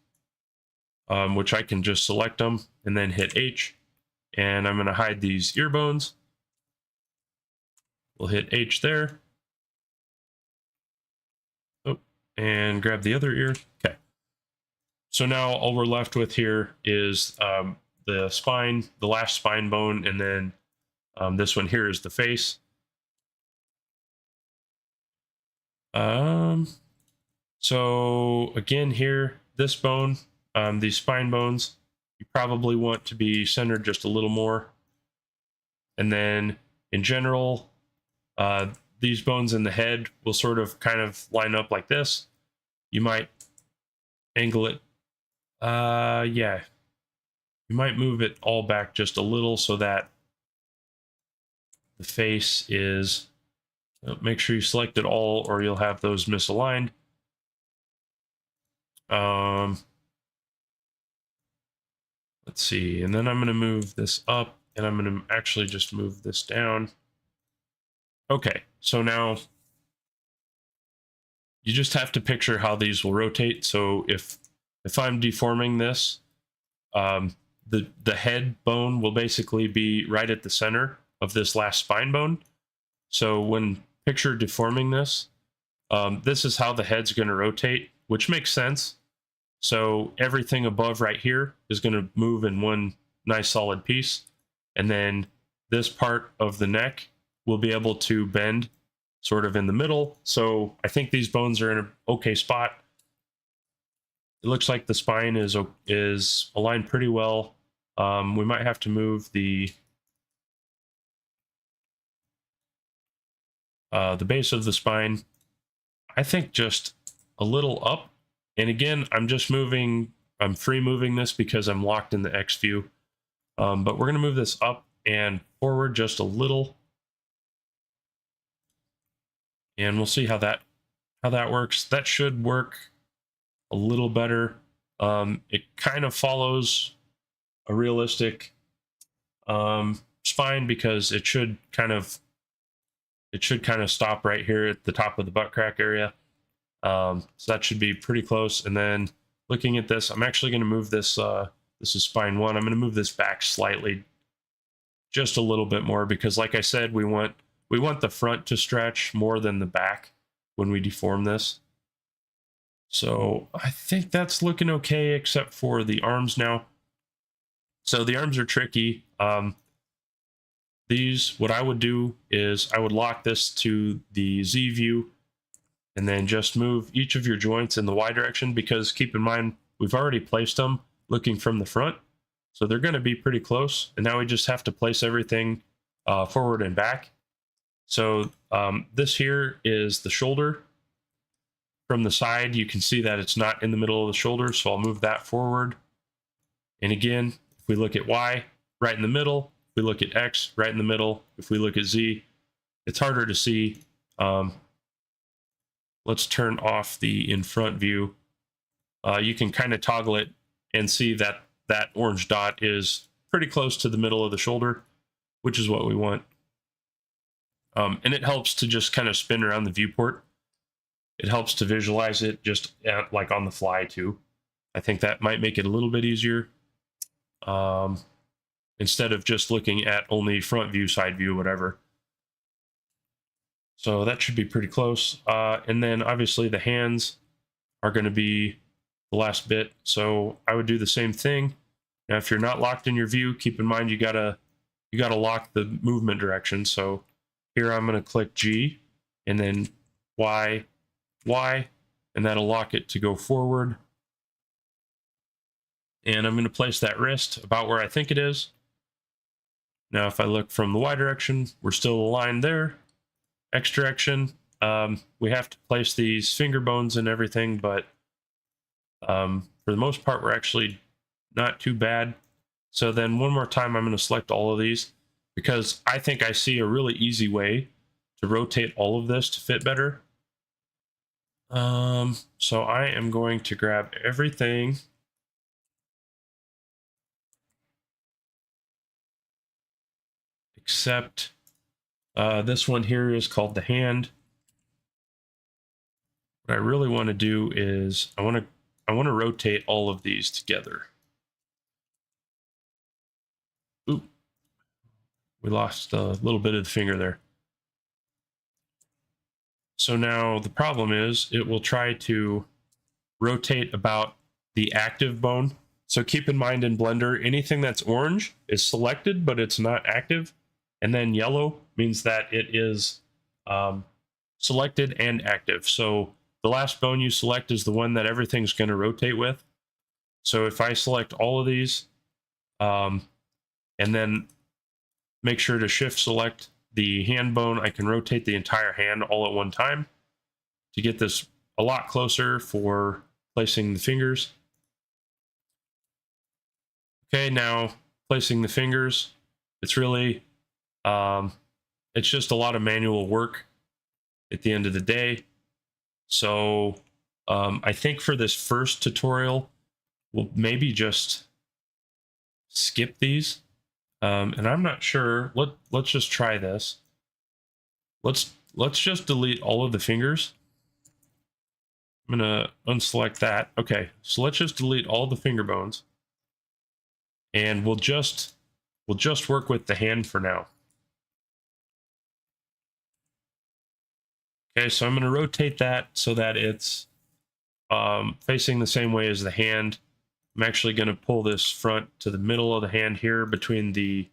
which I can just select them and then hit H. And I'm going to hide these ear bones. We'll hit H there. Oh, and grab the other ear. Okay. So now all we're left with here is the spine, the last spine bone, and then this one here is the face. So again here, this bone, these spine bones, you probably want to be centered just a little more. And then in general, these bones in the head will sort of kind of line up like this. You might angle it. Yeah. You might move it all back just a little so that the face is, make sure you select it all or you'll have those misaligned. Let's see, and then I'm going to move this up, and I'm going to actually just move this down. Okay, so now you just have to picture how these will rotate. So if I'm deforming this, the head bone will basically be right at the center of this last spine bone. So when picture deforming this, this is how the head's going to rotate, which makes sense. So everything above right here is going to move in one nice solid piece. And then this part of the neck will be able to bend sort of in the middle. So I think these bones are in an okay spot. It looks like the spine is aligned pretty well. We might have to move the base of the spine, I think, just a little up. And again, I'm free moving this because I'm locked in the X view. But we're going to move this up and forward just a little. And we'll see how that works. That should work a little better. It kind of follows a realistic spine because it should kind of stop right here at the top of the butt crack area. So that should be pretty close. And then looking at this, I'm actually going to move this. This is spine 1. I'm going to move this back slightly, just a little bit more, because like I said, we want the front to stretch more than the back when we deform this. So I think that's looking okay, except for the arms now. So the arms are tricky. What I would do is I would lock this to the Z view and then just move each of your joints in the Y direction, because keep in mind, we've already placed them looking from the front. So they're going to be pretty close. And now we just have to place everything forward and back. So this here is the shoulder. From the side, you can see that it's not in the middle of the shoulder. So I'll move that forward. And again, if we look at Y, right in the middle. If we look at X, right in the middle. If we look at Z, it's harder to see. Let's turn off the in front view. You can kind of toggle it and see that that orange dot is pretty close to the middle of the shoulder, which is what we want. And it helps to just kind of spin around the viewport. It helps to visualize it just like on the fly too. I think that might make it a little bit easier. Instead of just looking at only front view, side view, whatever. So that should be pretty close. And then obviously the hands are going to be the last bit. So I would do the same thing. Now, if you're not locked in your view, keep in mind you gotta lock the movement direction. So here I'm going to click G and then Y, Y, and that'll lock it to go forward. And I'm going to place that wrist about where I think it is. Now, if I look from the Y direction, we're still aligned there. X direction, we have to place these finger bones and everything, but for the most part, we're actually not too bad. So then one more time, I'm going to select all of these because I think I see a really easy way to rotate all of this to fit better. So I am going to grab everything. Except this one here is called the hand. What I really want to do is I want to rotate all of these together. Oop. We lost a little bit of the finger there. So now the problem is it will try to rotate about the active bone. So keep in mind in Blender, anything that's orange is selected, but it's not active. And then yellow means that it is selected and active. So the last bone you select is the one that everything's going to rotate with. So if I select all of these and then make sure to shift select the hand bone, I can rotate the entire hand all at one time to get this a lot closer for placing the fingers. Okay, now placing the fingers, it's really it's just a lot of manual work at the end of the day. So I think for this first tutorial, we'll maybe just skip these. And I'm not sure. Let's just try this. Let's just delete all of the fingers. I'm gonna unselect that. Okay, so let's just delete all the finger bones, and we'll just work with the hand for now. Okay, so I'm going to rotate that so that it's facing the same way as the hand. I'm actually going to pull this front to the middle of the hand here between the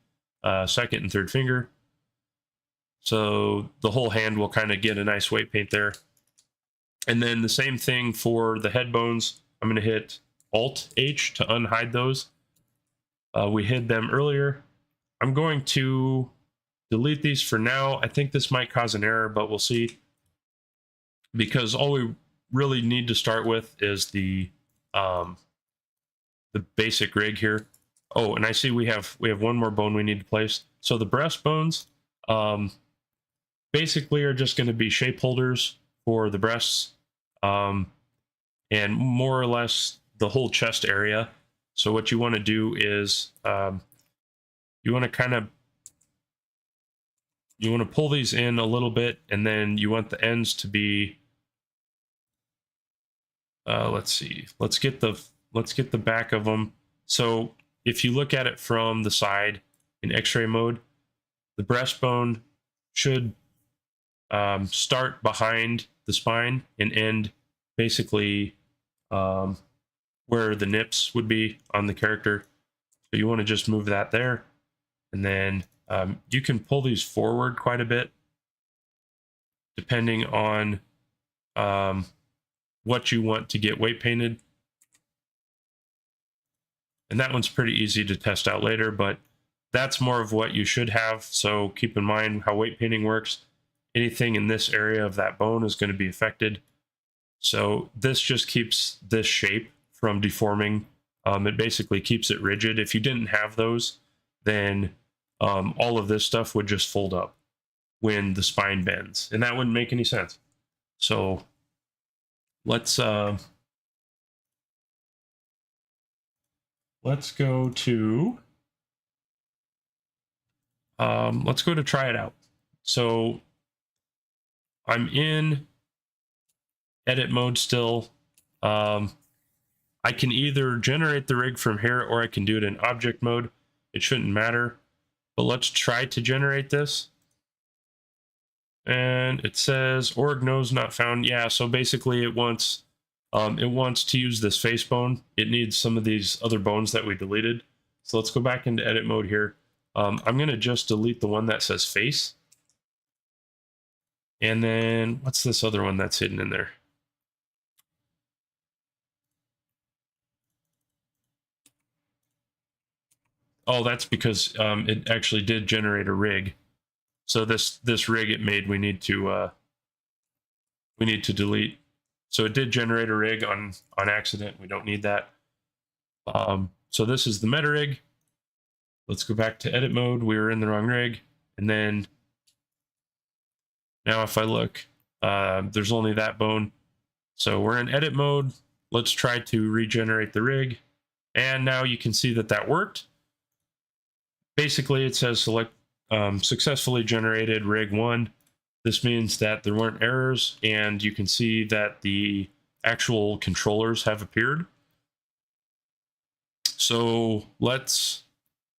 second and third finger. So the whole hand will kind of get a nice weight paint there. And then the same thing for the head bones. I'm going to hit Alt-H to unhide those. We hid them earlier. I'm going to delete these for now. I think this might cause an error, but we'll see. Because all we really need to start with is the basic rig here. Oh, and I see we have one more bone we need to place. So the breastbones basically are just going to be shape holders for the breasts. and more or less the whole chest area. So what you want to do is you want to pull these in a little bit, and then you want the ends to be let's see, let's get the back of them. So if you look at it from the side in x-ray mode, the breastbone should start behind the spine and end basically where the nips would be on the character. So you want to just move that there, and then you can pull these forward quite a bit depending on what you want to get weight painted. And that one's pretty easy to test out later, but that's more of what you should have. So keep in mind how weight painting works. Anything in this area of that bone is going to be affected. So this just keeps this shape from deforming. It basically keeps it rigid. If you didn't have those, then all of this stuff would just fold up when the spine bends, and that wouldn't make any sense. So let's go to try it out. So I'm in edit mode still. I can either generate the rig from here, or I can do it in object mode. It shouldn't matter, but let's try to generate this. And it says org nose not found. Yeah, so basically it wants to use this face bone. It needs some of these other bones that we deleted. So let's go back into edit mode here. I'm going to just delete the one that says face. And then what's this other one that's hidden in there? Oh, that's because it actually did generate a rig. So this rig it made, we need to delete. So it did generate a rig on accident. We don't need that. So this is the meta rig. Let's go back to edit mode. We were in the wrong rig. And then now if I look, there's only that bone. So we're in edit mode. Let's try to regenerate the rig. And now you can see that that worked. Basically, it says select successfully generated rig 1. This means that there weren't errors, and you can see that the actual controllers have appeared. So let's,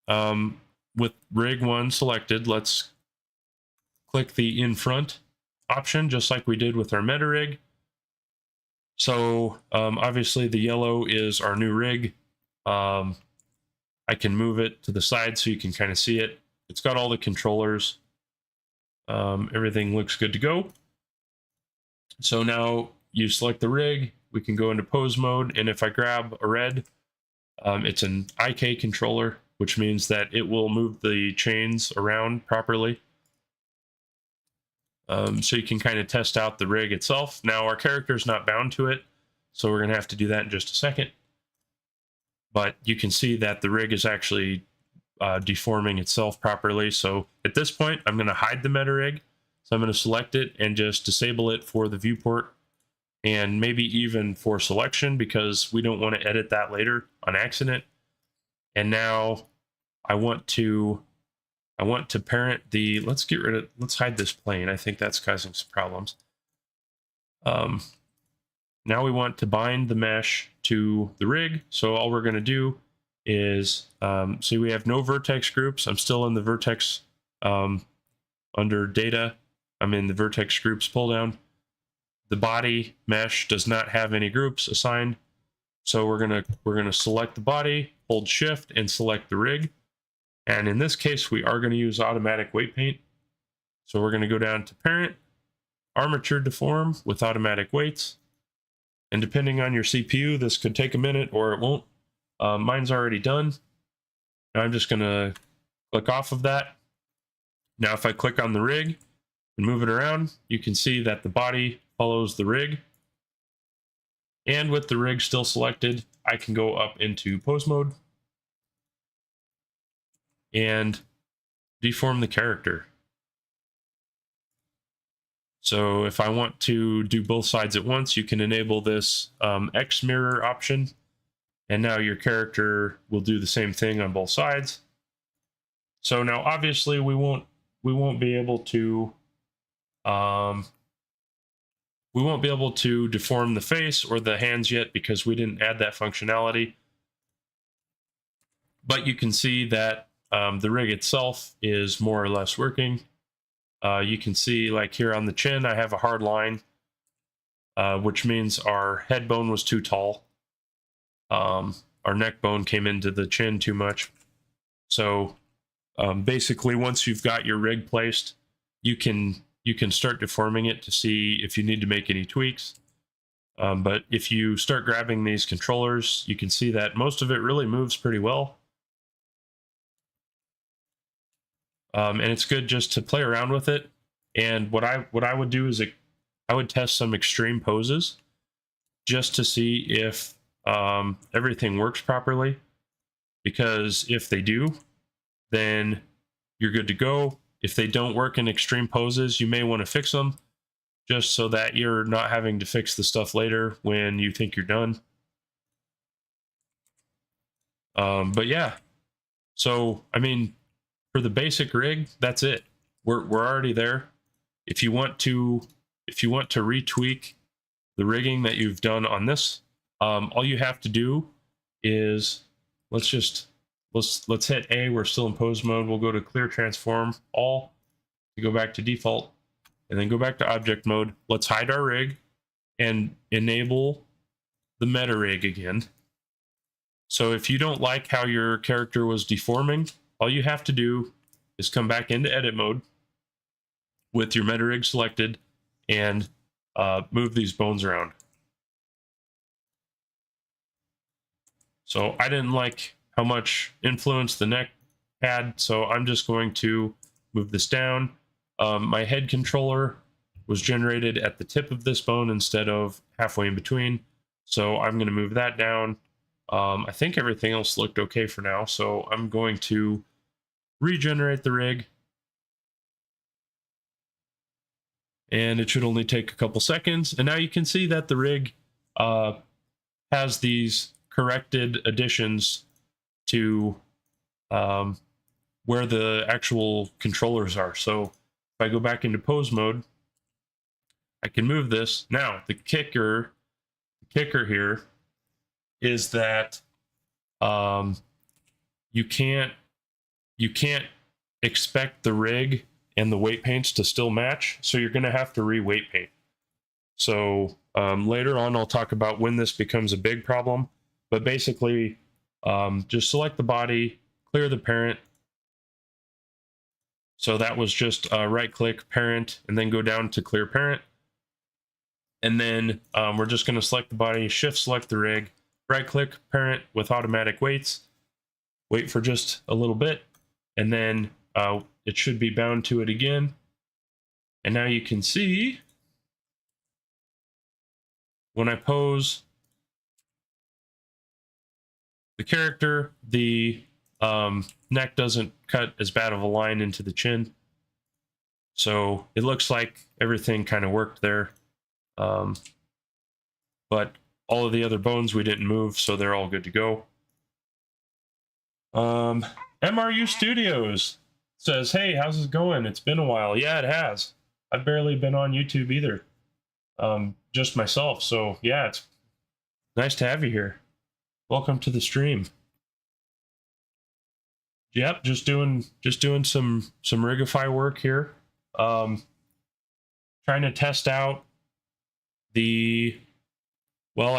with rig 1 selected, let's click the in front option, just like we did with our meta rig. So obviously the yellow is our new rig. I can move it to the side so you can kind of see it. It's got all the controllers. Everything looks good to go. So now you select the rig, we can go into pose mode, and if I grab a red, it's an IK controller, which means that it will move the chains around properly. So you can kind of test out the rig itself. Now our character is not bound to it, so we're gonna have to do that in just a second. But you can see that the rig is actually deforming itself properly. So at this point, I'm going to hide the meta rig. So I'm going to select it and just disable it for the viewport, and maybe even for selection, because we don't want to edit that later on accident. And now I want to parent the, let's hide this plane. I think that's causing some problems. Now we want to bind the mesh to the rig. So all we're going to do is, see, we have no vertex groups. I'm still in the vertex under data. I'm in the vertex groups pull down. The body mesh does not have any groups assigned. So we're gonna select the body, hold shift, and select the rig. And in this case, we are going to use automatic weight paint. So we're going to go down to parent, armature deform with automatic weights. And depending on your CPU, this could take a minute or it won't. Mine's already done. Now I'm just going to click off of that. Now if I click on the rig and move it around, you can see that the body follows the rig. And with the rig still selected, I can go up into pose mode and deform the character. So if I want to do both sides at once, you can enable this X mirror option, and now your character will do the same thing on both sides. So now obviously we won't be able to deform the face or the hands yet because we didn't add that functionality. But you can see that the rig itself is more or less working. You can see, like here on the chin, I have a hard line, which means our head bone was too tall. Our neck bone came into the chin too much. So basically, once you've got your rig placed, you can start deforming it to see if you need to make any tweaks. But if you start grabbing these controllers, you can see that most of it really moves pretty well. And it's good just to play around with it. And what I would do is I would test some extreme poses just to see if everything works properly. Because if they do, then you're good to go. If they don't work in extreme poses, you may want to fix them just so that you're not having to fix the stuff later when you think you're done. But yeah, so I mean, for the basic rig, that's it. We're already there. If you want to retweak the rigging that you've done on this, all you have to do is let's hit A. We're still in pose mode. We'll go to clear transform all to go back to default, and then go back to object mode. Let's hide our rig and enable the meta rig again. So if you don't like how your character was deforming, all you have to do is come back into edit mode with your meta rig selected and move these bones around. So I didn't like how much influence the neck had, so I'm just going to move this down. My head controller was generated at the tip of this bone instead of halfway in between, so I'm going to move that down. I think everything else looked okay for now, so I'm going to regenerate the rig, and it should only take a couple seconds. And now you can see that the rig has these corrected additions to where the actual controllers are. So if I go back into pose mode, I can move this. Now the kicker here is that you can't expect the rig and the weight paints to still match, so you're going to have to re-weight paint. So later on I'll talk about when this becomes a big problem, but basically just select the body, clear the parent. So that was just right click parent and then go down to clear parent. And then we're just going to select the body, shift select the rig, right click parent with automatic weights, wait for just a little bit, and then it should be bound to it again. And now you can see when I pose the character, the neck doesn't cut as bad of a line into the chin. So it looks like everything kind of worked there. But all of the other bones we didn't move, so they're all good to go. MRU Studios says, hey, how's it going? It's been a while. Yeah, it has. I've barely been on YouTube either. Just myself. So yeah, it's nice to have you here. Welcome to the stream. Yep, just doing some Rigify work here. Trying to test out I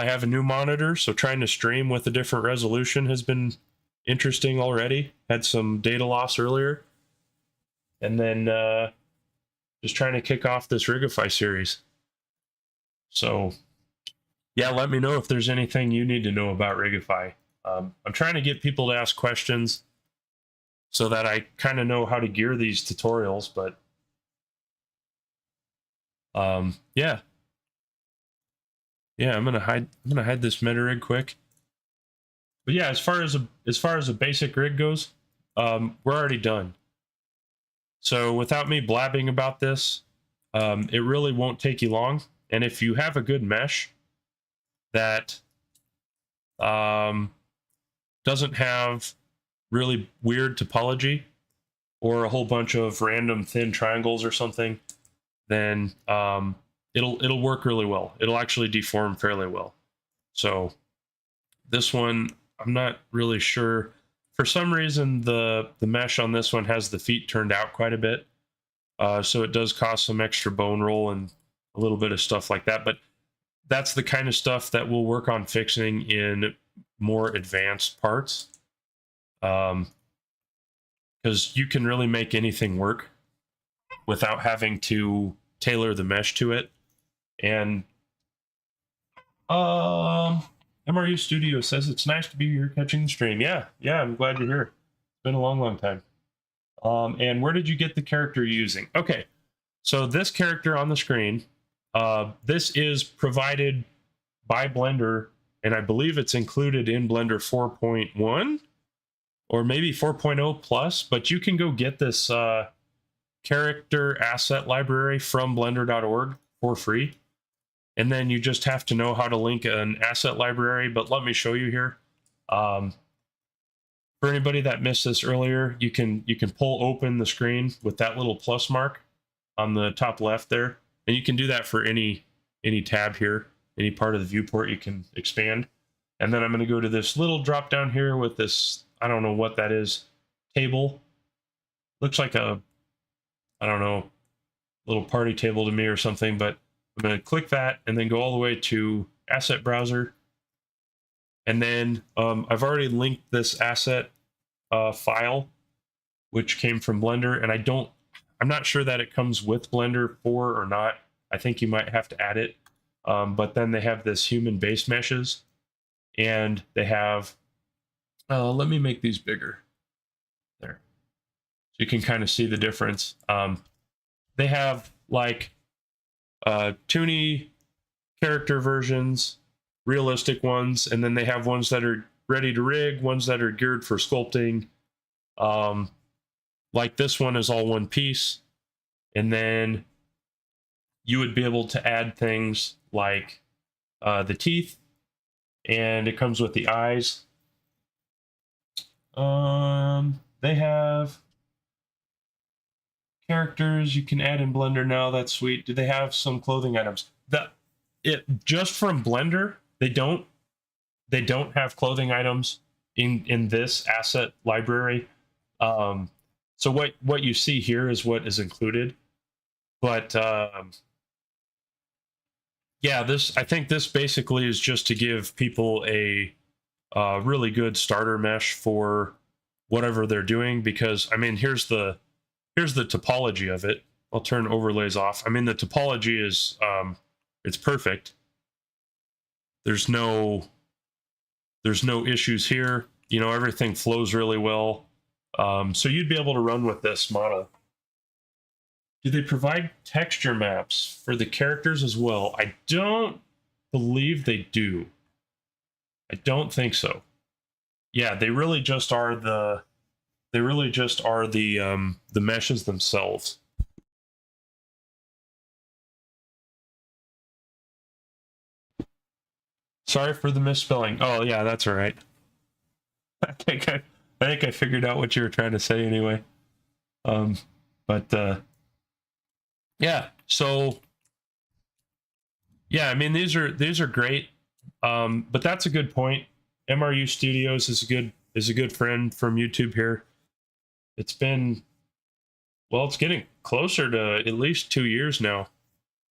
have a new monitor, so trying to stream with a different resolution has been interesting already. Had some data loss earlier. And then just trying to kick off this Rigify series. So yeah, let me know if there's anything you need to know about Rigify. I'm trying to get people to ask questions so that I kind of know how to gear these tutorials, but yeah. Yeah, I'm gonna hide this meta rig quick. But yeah, as far as a basic rig goes, we're already done. So without me blabbing about this, It really won't take you long. And if you have a good mesh that doesn't have really weird topology or a whole bunch of random thin triangles or something, then it'll work really well. It'll actually deform fairly well. So this one, I'm not really sure. For some reason, the mesh on this one has the feet turned out quite a bit. So it does cost some extra bone roll and a little bit of stuff like that. But that's the kind of stuff that we'll work on fixing in more advanced parts. Because you can really make anything work without having to tailor the mesh to it. And MRU Studio says it's nice to be here catching the stream. Yeah, I'm glad you're here. It's been a long time. And where did you get the character you're using? Okay, so this character on the screen, this is provided by Blender, and I believe it's included in Blender 4.1 or maybe 4.0 plus, but you can go get this character asset library from blender.org for free. And then you just have to know how to link an asset library, but let me show you here. For anybody that missed this earlier, you can pull open the screen with that little plus mark on the top left there. And you can do that for any tab here, any part of the viewport you can expand. And then I'm going to go to this little drop down here with this, I don't know what that is, table. Looks like a, I don't know, little party table to me or something, but I'm going to click that and then go all the way to Asset Browser. And then I've already linked this asset file, which came from Blender, and I'm not sure that it comes with Blender 4 or not. I think you might have to add it. But then they have this human base meshes, and they have, let me make these bigger. There. So you can kind of see the difference. They have like toony character versions, realistic ones, and then they have ones that are ready to rig, ones that are geared for sculpting. Like this one is all one piece, and then you would be able to add things like the teeth, and it comes with the eyes. They have characters you can add in Blender now. That's sweet. Do they have some clothing items? Just from Blender, they don't have clothing items in this asset library. So what you see here is what is included. But yeah, I think this basically is just to give people a really good starter mesh for whatever they're doing, because I mean, here's the topology of it. I'll turn overlays off. I mean, the topology is it's perfect. There's no issues here. You know, everything flows really well. So you'd be able to run with this model. Do they provide texture maps for the characters as well? I don't believe they do. I don't think so. Yeah, they really just are the meshes themselves. Sorry for the misspelling. Oh yeah, that's all right. I think I figured out what you were trying to say anyway. Yeah. So yeah, I mean these are great. But that's a good point. MRU Studios is a good friend from YouTube here. It's been, well, it's getting closer to at least 2 years now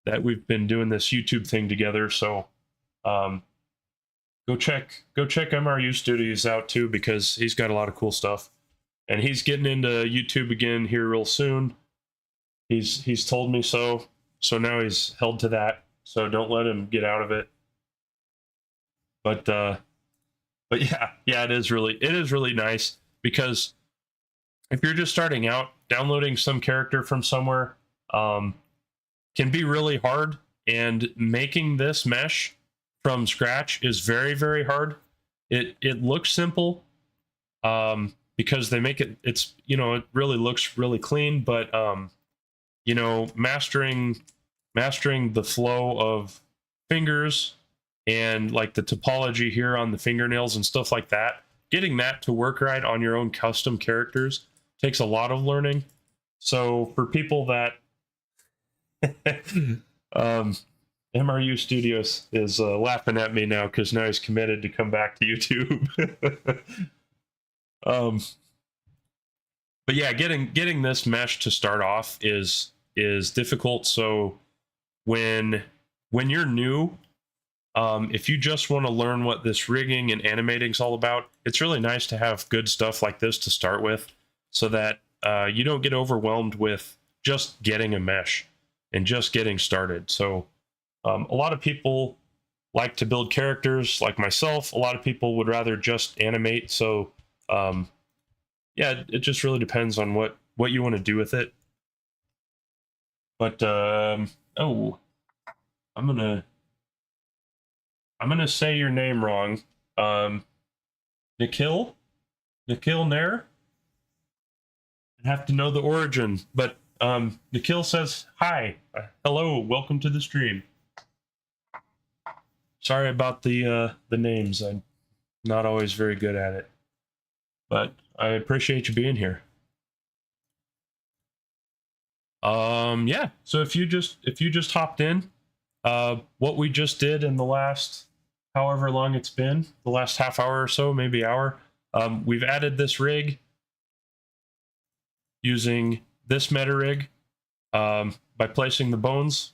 that we've been doing this YouTube thing together. So go check MRU Studios out too, because he's got a lot of cool stuff, and he's getting into YouTube again here real soon. He's told me so. So now he's held to that. So don't let him get out of it. But yeah, it is really nice, because if you're just starting out, downloading some character from somewhere can be really hard, and making this mesh from scratch is very, very hard. It looks simple because they make it, it really looks really clean, but you know, mastering the flow of fingers and like the topology here on the fingernails and stuff like that, getting that to work right on your own custom characters takes a lot of learning. So for people that MRU Studios is laughing at me now because now he's committed to come back to YouTube. But yeah, getting this mesh to start off is difficult. So when you're new, if you just want to learn what this rigging and animating is all about, it's really nice to have good stuff like this to start with, so that you don't get overwhelmed with just getting a mesh and just getting started. So a lot of people like to build characters like myself. A lot of people would rather just animate. So yeah, it just really depends on what you want to do with it. But oh, I'm gonna say your name wrong. Nikhil Nair. I have to know the origin, but Nikhil says hi, hello, welcome to the stream. Sorry about the names. I'm not always very good at it, but I appreciate you being here. Yeah. So if you just hopped in, what we just did in the last however long it's been, the last half hour or so, maybe hour, we've added this rig using this meta rig by placing the bones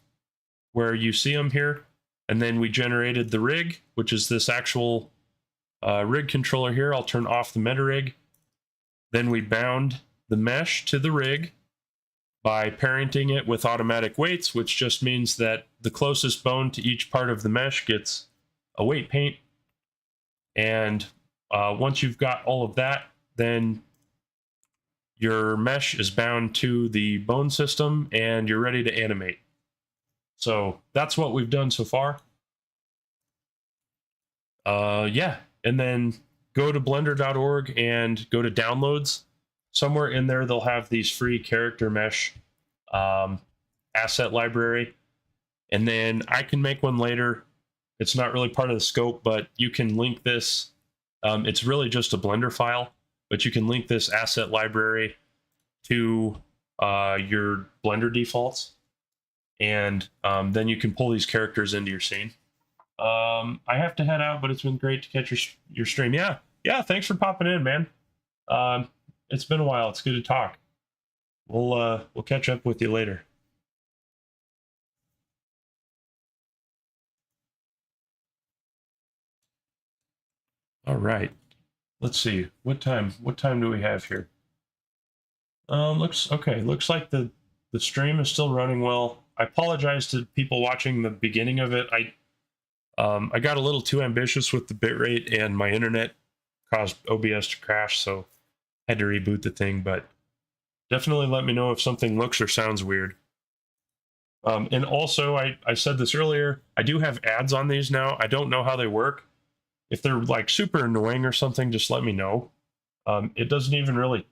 where you see them here, and then we generated the rig, which is this actual rig controller here. I'll turn off the meta rig. Then we bound the mesh to the rig by parenting it with automatic weights, which just means that the closest bone to each part of the mesh gets a weight paint. And once you've got all of that, then your mesh is bound to the bone system and you're ready to animate. So that's what we've done so far. Yeah, and then go to blender.org and go to downloads. Somewhere in there, they'll have these free character mesh asset library. And then I can make one later. It's not really part of the scope, but you can link this. It's really just a Blender file, but you can link this asset library to your Blender defaults. And then you can pull these characters into your scene. I have to head out, but it's been great to catch your stream. Yeah, thanks for popping in, man. It's been a while. It's good to talk. We'll catch up with you later. All right. Let's see. What time do we have here? Looks okay. Looks like the stream is still running well. I apologize to people watching the beginning of it. I got a little too ambitious with the bitrate, and my internet caused OBS to crash, so I had to reboot the thing. But definitely let me know if something looks or sounds weird. And also, I said this earlier, I do have ads on these now. I don't know how they work. If they're like super annoying or something, just let me know. It doesn't even really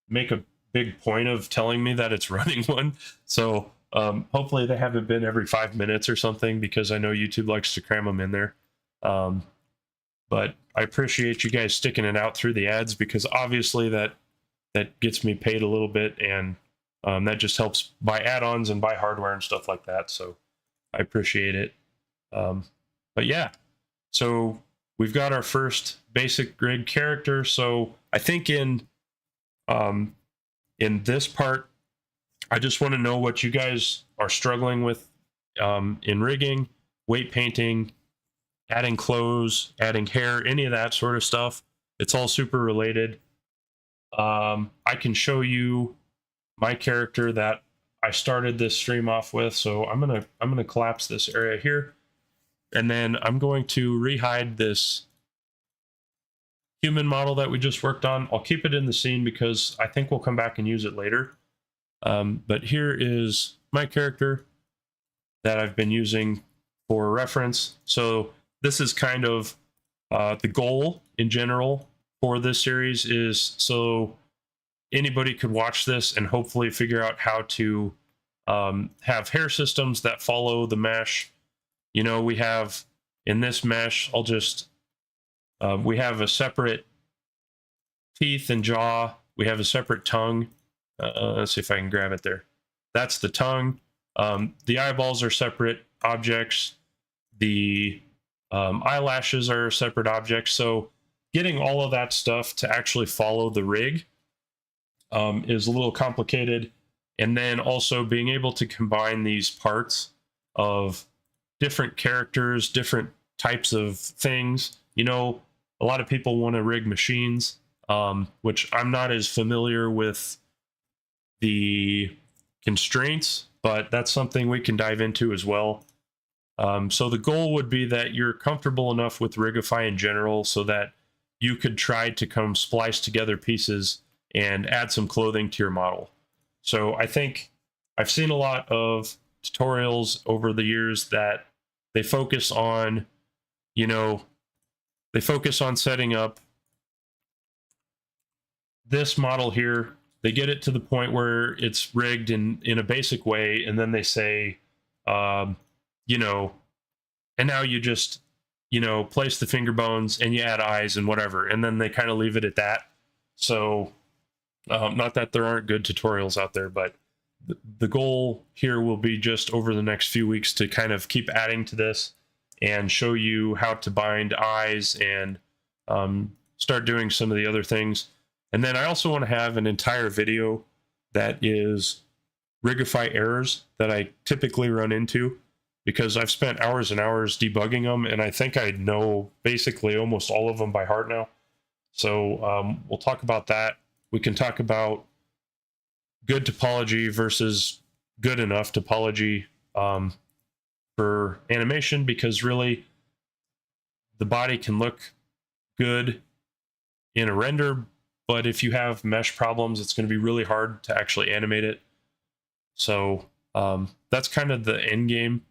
make a big point of telling me that it's running one. So hopefully they haven't been every 5 minutes or something, because I know YouTube likes to cram them in there. But I appreciate you guys sticking it out through the ads, because obviously that gets me paid a little bit, and that just helps buy add-ons and buy hardware and stuff like that. So I appreciate it. But yeah, so we've got our first basic rig character. So I think in this part, I just want to know what you guys are struggling with in rigging, weight painting, adding clothes, adding hair, any of that sort of stuff. It's all super related. I can show you my character that I started this stream off with. So I'm gonna collapse this area here, and then I'm going to rehide this human model that we just worked on. I'll keep it in the scene because I think we'll come back and use it later. But here is my character that I've been using for reference. So this is kind of the goal in general for this series is, so anybody could watch this and hopefully figure out how to have hair systems that follow the mesh. You know, we have in this mesh, we have a separate teeth and jaw. We have a separate tongue. Let's see if I can grab it there. That's the tongue. The eyeballs are separate objects. The eyelashes are separate objects. So getting all of that stuff to actually follow the rig is a little complicated. And then also being able to combine these parts of different characters, different types of things. You know, a lot of people want to rig machines, which I'm not as familiar with the constraints, but that's something we can dive into as well. So the goal would be that you're comfortable enough with Rigify in general so that you could try to come splice together pieces and add some clothing to your model. So I think I've seen a lot of tutorials over the years that they focus on, you know, they focus on setting up this model here. They get it to the point where it's rigged in a basic way, and then they say, you know, and now you just, you know, place the finger bones and you add eyes and whatever, and then they kind of leave it at that. So not that there aren't good tutorials out there, but the goal here will be just over the next few weeks to kind of keep adding to this and show you how to bind eyes and start doing some of the other things. And then I also want to have an entire video that is Rigify errors that I typically run into, because I've spent hours and hours debugging them, and I think I know basically almost all of them by heart now. So we'll talk about that. We can talk about good topology versus good enough topology for animation, because really the body can look good in a render, but if you have mesh problems, it's going to be really hard to actually animate it. So that's kind of the end game.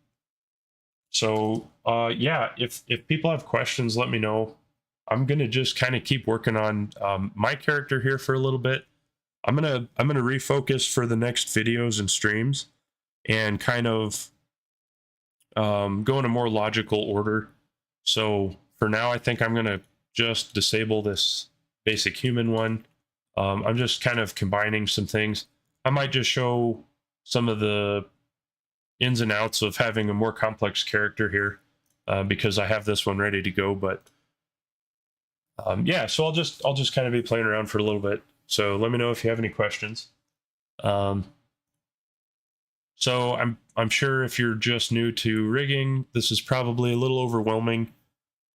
So yeah, if people have questions, let me know. I'm gonna just kind of keep working on my character here for a little bit. I'm gonna refocus for the next videos and streams and kind of go in a more logical order. So for now, I think I'm gonna just disable this basic human one. I'm just kind of combining some things. I might just show some of the ins and outs of having a more complex character here because I have this one ready to go. But yeah, so I'll just kind of be playing around for a little bit. So let me know if you have any questions. So I'm sure if you're just new to rigging, this is probably a little overwhelming.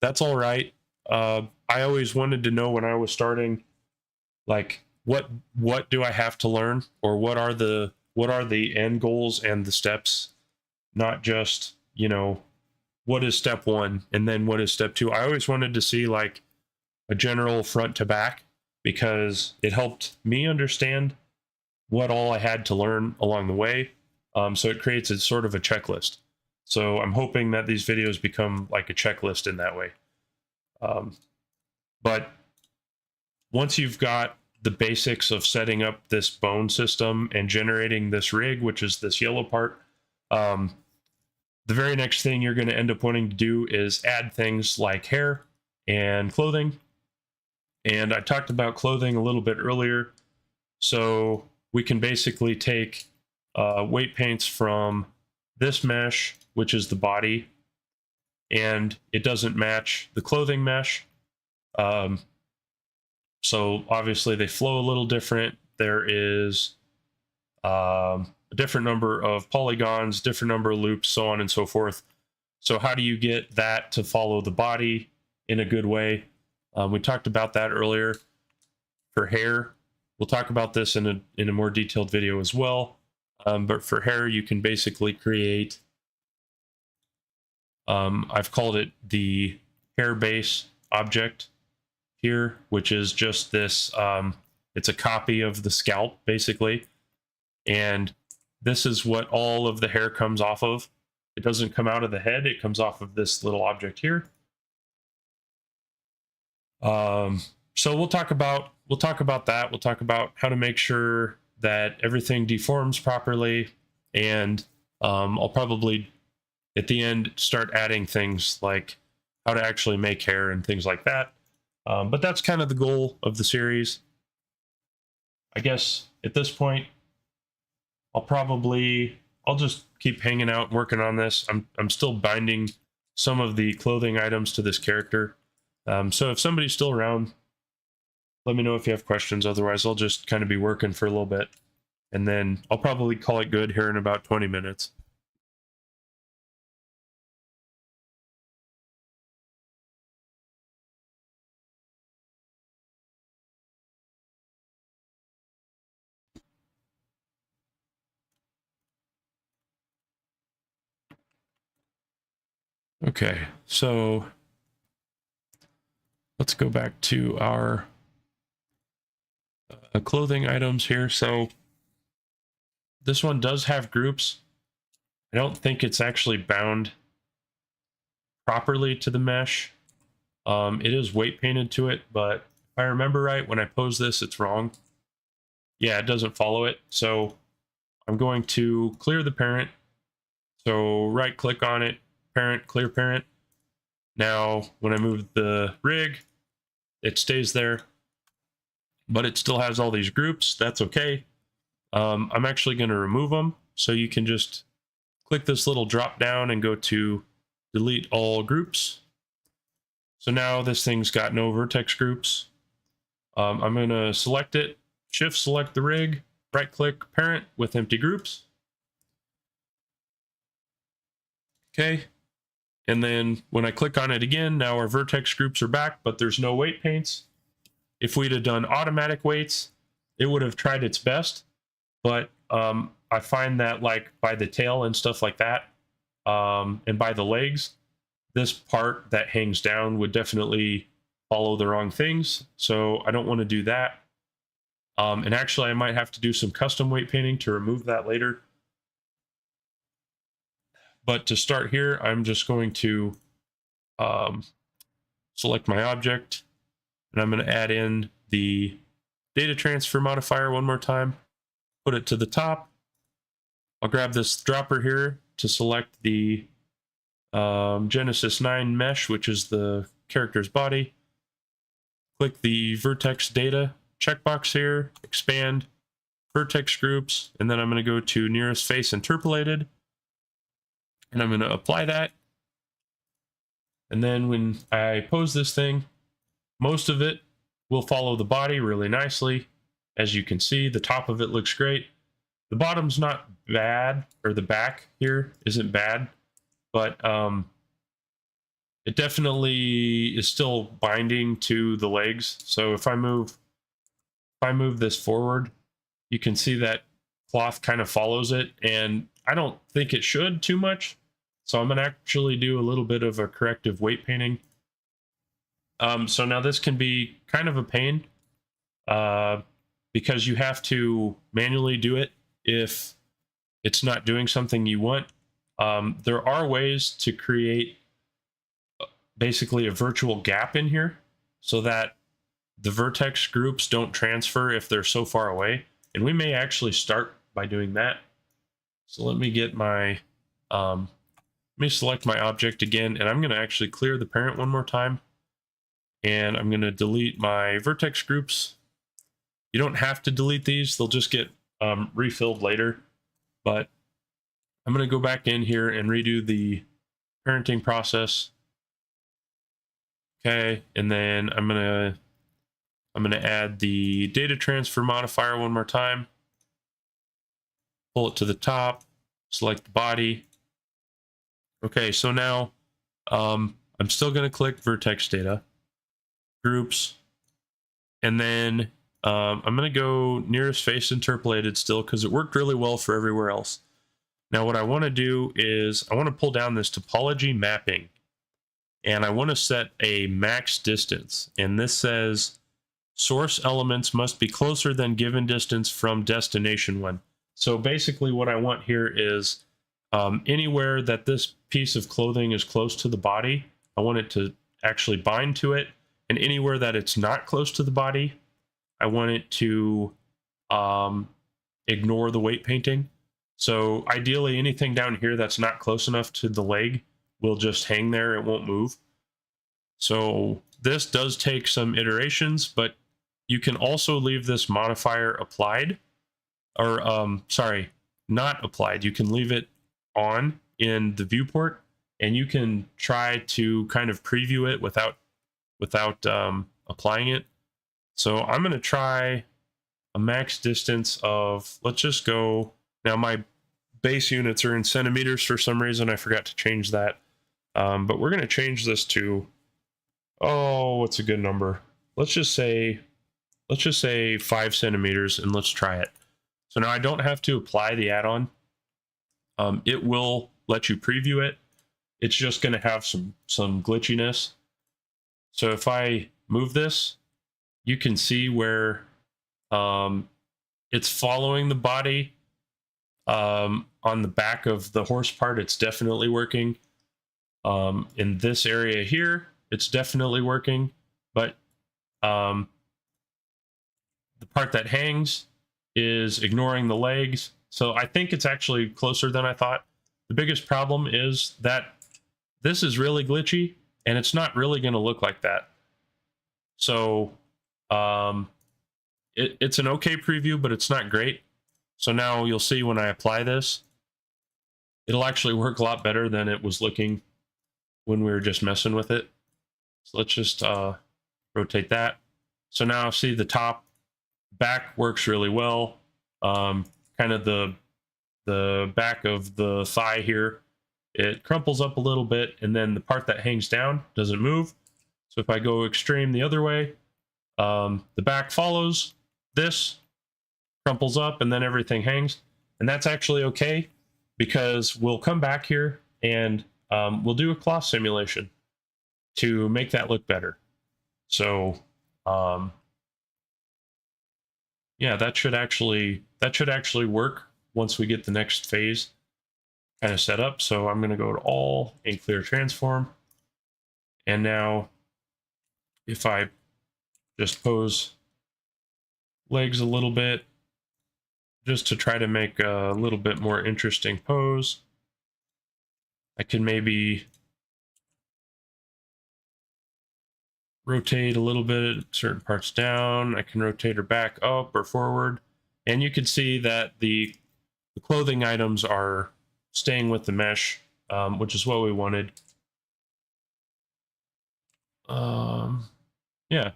That's all right. I always wanted to know when I was starting, like what do I have to learn, or what are the end goals and the steps, not just, you know, what is step one and then what is step two. I always wanted to see like a general front to back, because it helped me understand what all I had to learn along the way. So it creates a sort of a checklist. So I'm hoping that these videos become like a checklist in that way. But once you've got the basics of setting up this bone system and generating this rig, which is this yellow part, the very next thing you're going to end up wanting to do is add things like hair and clothing. And I talked about clothing a little bit earlier. So we can basically take weight paints from this mesh, which is the body, and it doesn't match the clothing mesh. So obviously they flow a little different. There is a different number of polygons, different number of loops, so on and so forth. So how do you get that to follow the body in a good way? We talked about that earlier. For hair, we'll talk about this in a more detailed video as well. But for hair, you can basically create, I've called it the hair base object here, which is just this, it's a copy of the scalp basically. And this is what all of the hair comes off of. It doesn't come out of the head, it comes off of this little object here. So we'll talk about that. We'll talk about how to make sure that everything deforms properly, and I'll probably at the end start adding things like how to actually make hair and things like that. But that's kind of the goal of the series. I guess at this point, I'll just keep hanging out and working on this. I'm still binding some of the clothing items to this character. So if somebody's still around, let me know if you have questions. Otherwise, I'll just kind of be working for a little bit, and then I'll probably call it good here in about 20 minutes. Okay, so let's go back to our clothing items here. So this one does have groups. I don't think it's actually bound properly to the mesh. It is weight painted to it, but if I remember right, when I pose this, it's wrong. Yeah, it doesn't follow it. So I'm going to clear the parent. So right click on it, parent, clear parent. Now, when I move the rig, it stays there, but it still has all these groups. That's okay. I'm actually going to remove them. So you can just click this little drop down and go to delete all groups. So now this thing's got no vertex groups. I'm going to select it, shift select the rig, right click parent with empty groups. Okay. And then when I click on it again, now our vertex groups are back, but there's no weight paints. If we'd have done automatic weights, it would have tried its best. But I find that like by the tail and stuff like that, and by the legs, this part that hangs down would definitely follow the wrong things. So I don't want to do that. And actually, I might have to do some custom weight painting to remove that later. But to start here, I'm just going to select my object, and I'm going to add in the data transfer modifier one more time, put it to the top. I'll grab this dropper here to select the Genesis 9 mesh, which is the character's body. Click the vertex data checkbox here, expand vertex groups, and then I'm going to go to nearest face interpolated. And I'm going to apply that. And then when I pose this thing, most of it will follow the body really nicely. As you can see, the top of it looks great. The bottom's not bad, or the back here isn't bad, but it definitely is still binding to the legs. So if I move this forward, you can see that cloth kind of follows it, and I don't think it should too much. So I'm going to actually do a little bit of a corrective weight painting. So now this can be kind of a pain because you have to manually do it if it's not doing something you want. There are ways to create basically a virtual gap in here so that the vertex groups don't transfer if they're so far away. And we may actually start by doing that. So let me get my... let me select my object again, and I'm going to actually clear the parent one more time. And I'm going to delete my vertex groups. You don't have to delete these. They'll just get refilled later. But I'm going to go back in here and redo the parenting process. Okay, and then I'm going to add the data transfer modifier one more time. Pull it to the top, select the body. Okay, so now I'm still going to click vertex data, groups, and then I'm going to go nearest face interpolated still because it worked really well for everywhere else. Now what I want to do is I want to pull down this topology mapping, and I want to set a max distance, and this says source elements must be closer than given distance from destination one. So basically what I want here is anywhere that this piece of clothing is close to the body, I want it to actually bind to it, and anywhere that it's not close to the body, I want it to ignore the weight painting. So ideally, anything down here that's not close enough to the leg will just hang there. It won't move. So this does take some iterations, but you can also leave this modifier applied, or sorry, not applied. You can leave it on in the viewport, and you can try to kind of preview it without applying it. So I'm going to try a max distance of, let's just go, now my base units are in centimeters for some reason. I forgot to change that. But we're going to change this to, oh, what's a good number? Let's just say 5 centimeters, and let's try it. So now I don't have to apply the add-on. It will let you preview it. It's just going to have some glitchiness. So if I move this, you can see where it's following the body. On the back of the horse part, it's definitely working. In this area here, it's definitely working, but the part that hangs is ignoring the legs. So I think it's actually closer than I thought. The biggest problem is that this is really glitchy, and it's not really going to look like that. So it's an okay preview, but it's not great. So now you'll see when I apply this, it'll actually work a lot better than it was looking when we were just messing with it. So let's just rotate that. So now see the top back works really well. Kind of the back of the thigh here, it crumples up a little bit, and then the part that hangs down doesn't move. So if I go extreme the other way, the back follows this, crumples up, and then everything hangs. And that's actually okay, because we'll come back here and we'll do a cloth simulation to make that look better. So yeah, that should actually work once we get the next phase kind of set up. So I'm going to go to all and clear transform. And now if I just pose legs a little bit, just to try to make a little bit more interesting pose, I can maybe rotate a little bit, certain parts down. I can rotate her back up or forward. And you can see that the clothing items are staying with the mesh, which is what we wanted. Yeah,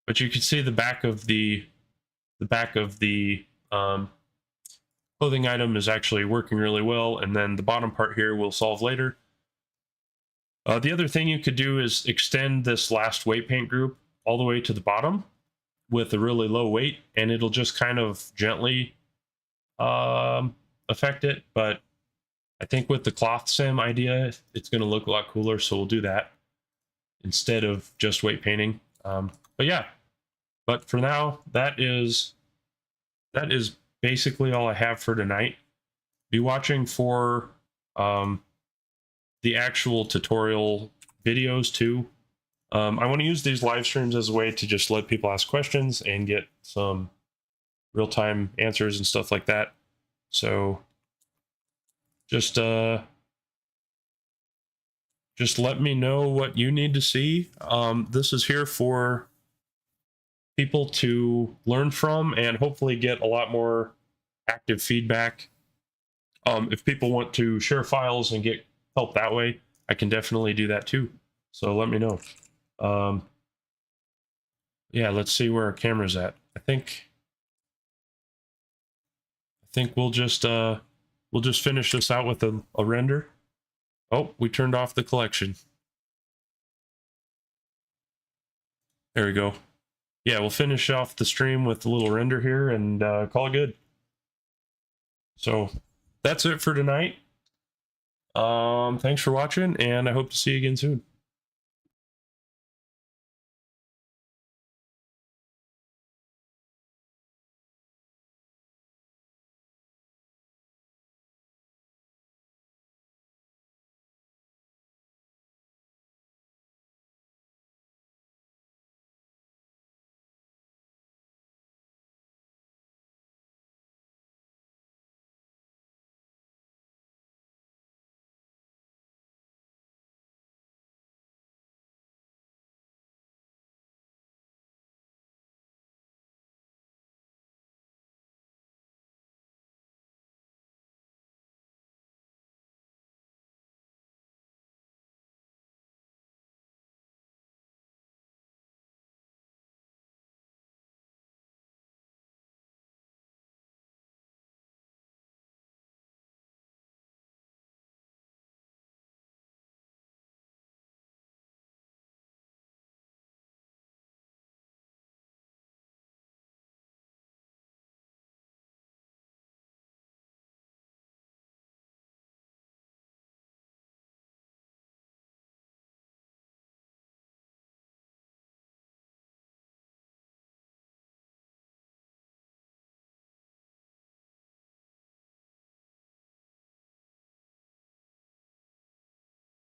but you can see the back of the clothing item is actually working really well, and then the bottom part here we'll solve later. The other thing you could do is extend this last weight paint group all the way to the bottom with a really low weight, and it'll just kind of gently affect it. But I think with the cloth sim idea, it's going to look a lot cooler, so we'll do that instead of just weight painting. But yeah, but for now, that is basically all I have for tonight. Be watching for the actual tutorial videos too. I want to use these live streams as a way to just let people ask questions and get some real-time answers and stuff like that. So just let me know what you need to see. This is here for people to learn from and hopefully get a lot more active feedback. If people want to share files and get help that way, I can definitely do that too. So let me know. Yeah, let's see where our camera's at. I think we'll just finish this out with a render. Oh, we turned off the collection. There we go. Yeah, we'll finish off the stream with a little render here and call it good. So that's it for tonight. Thanks for watching, and I hope to see you again soon.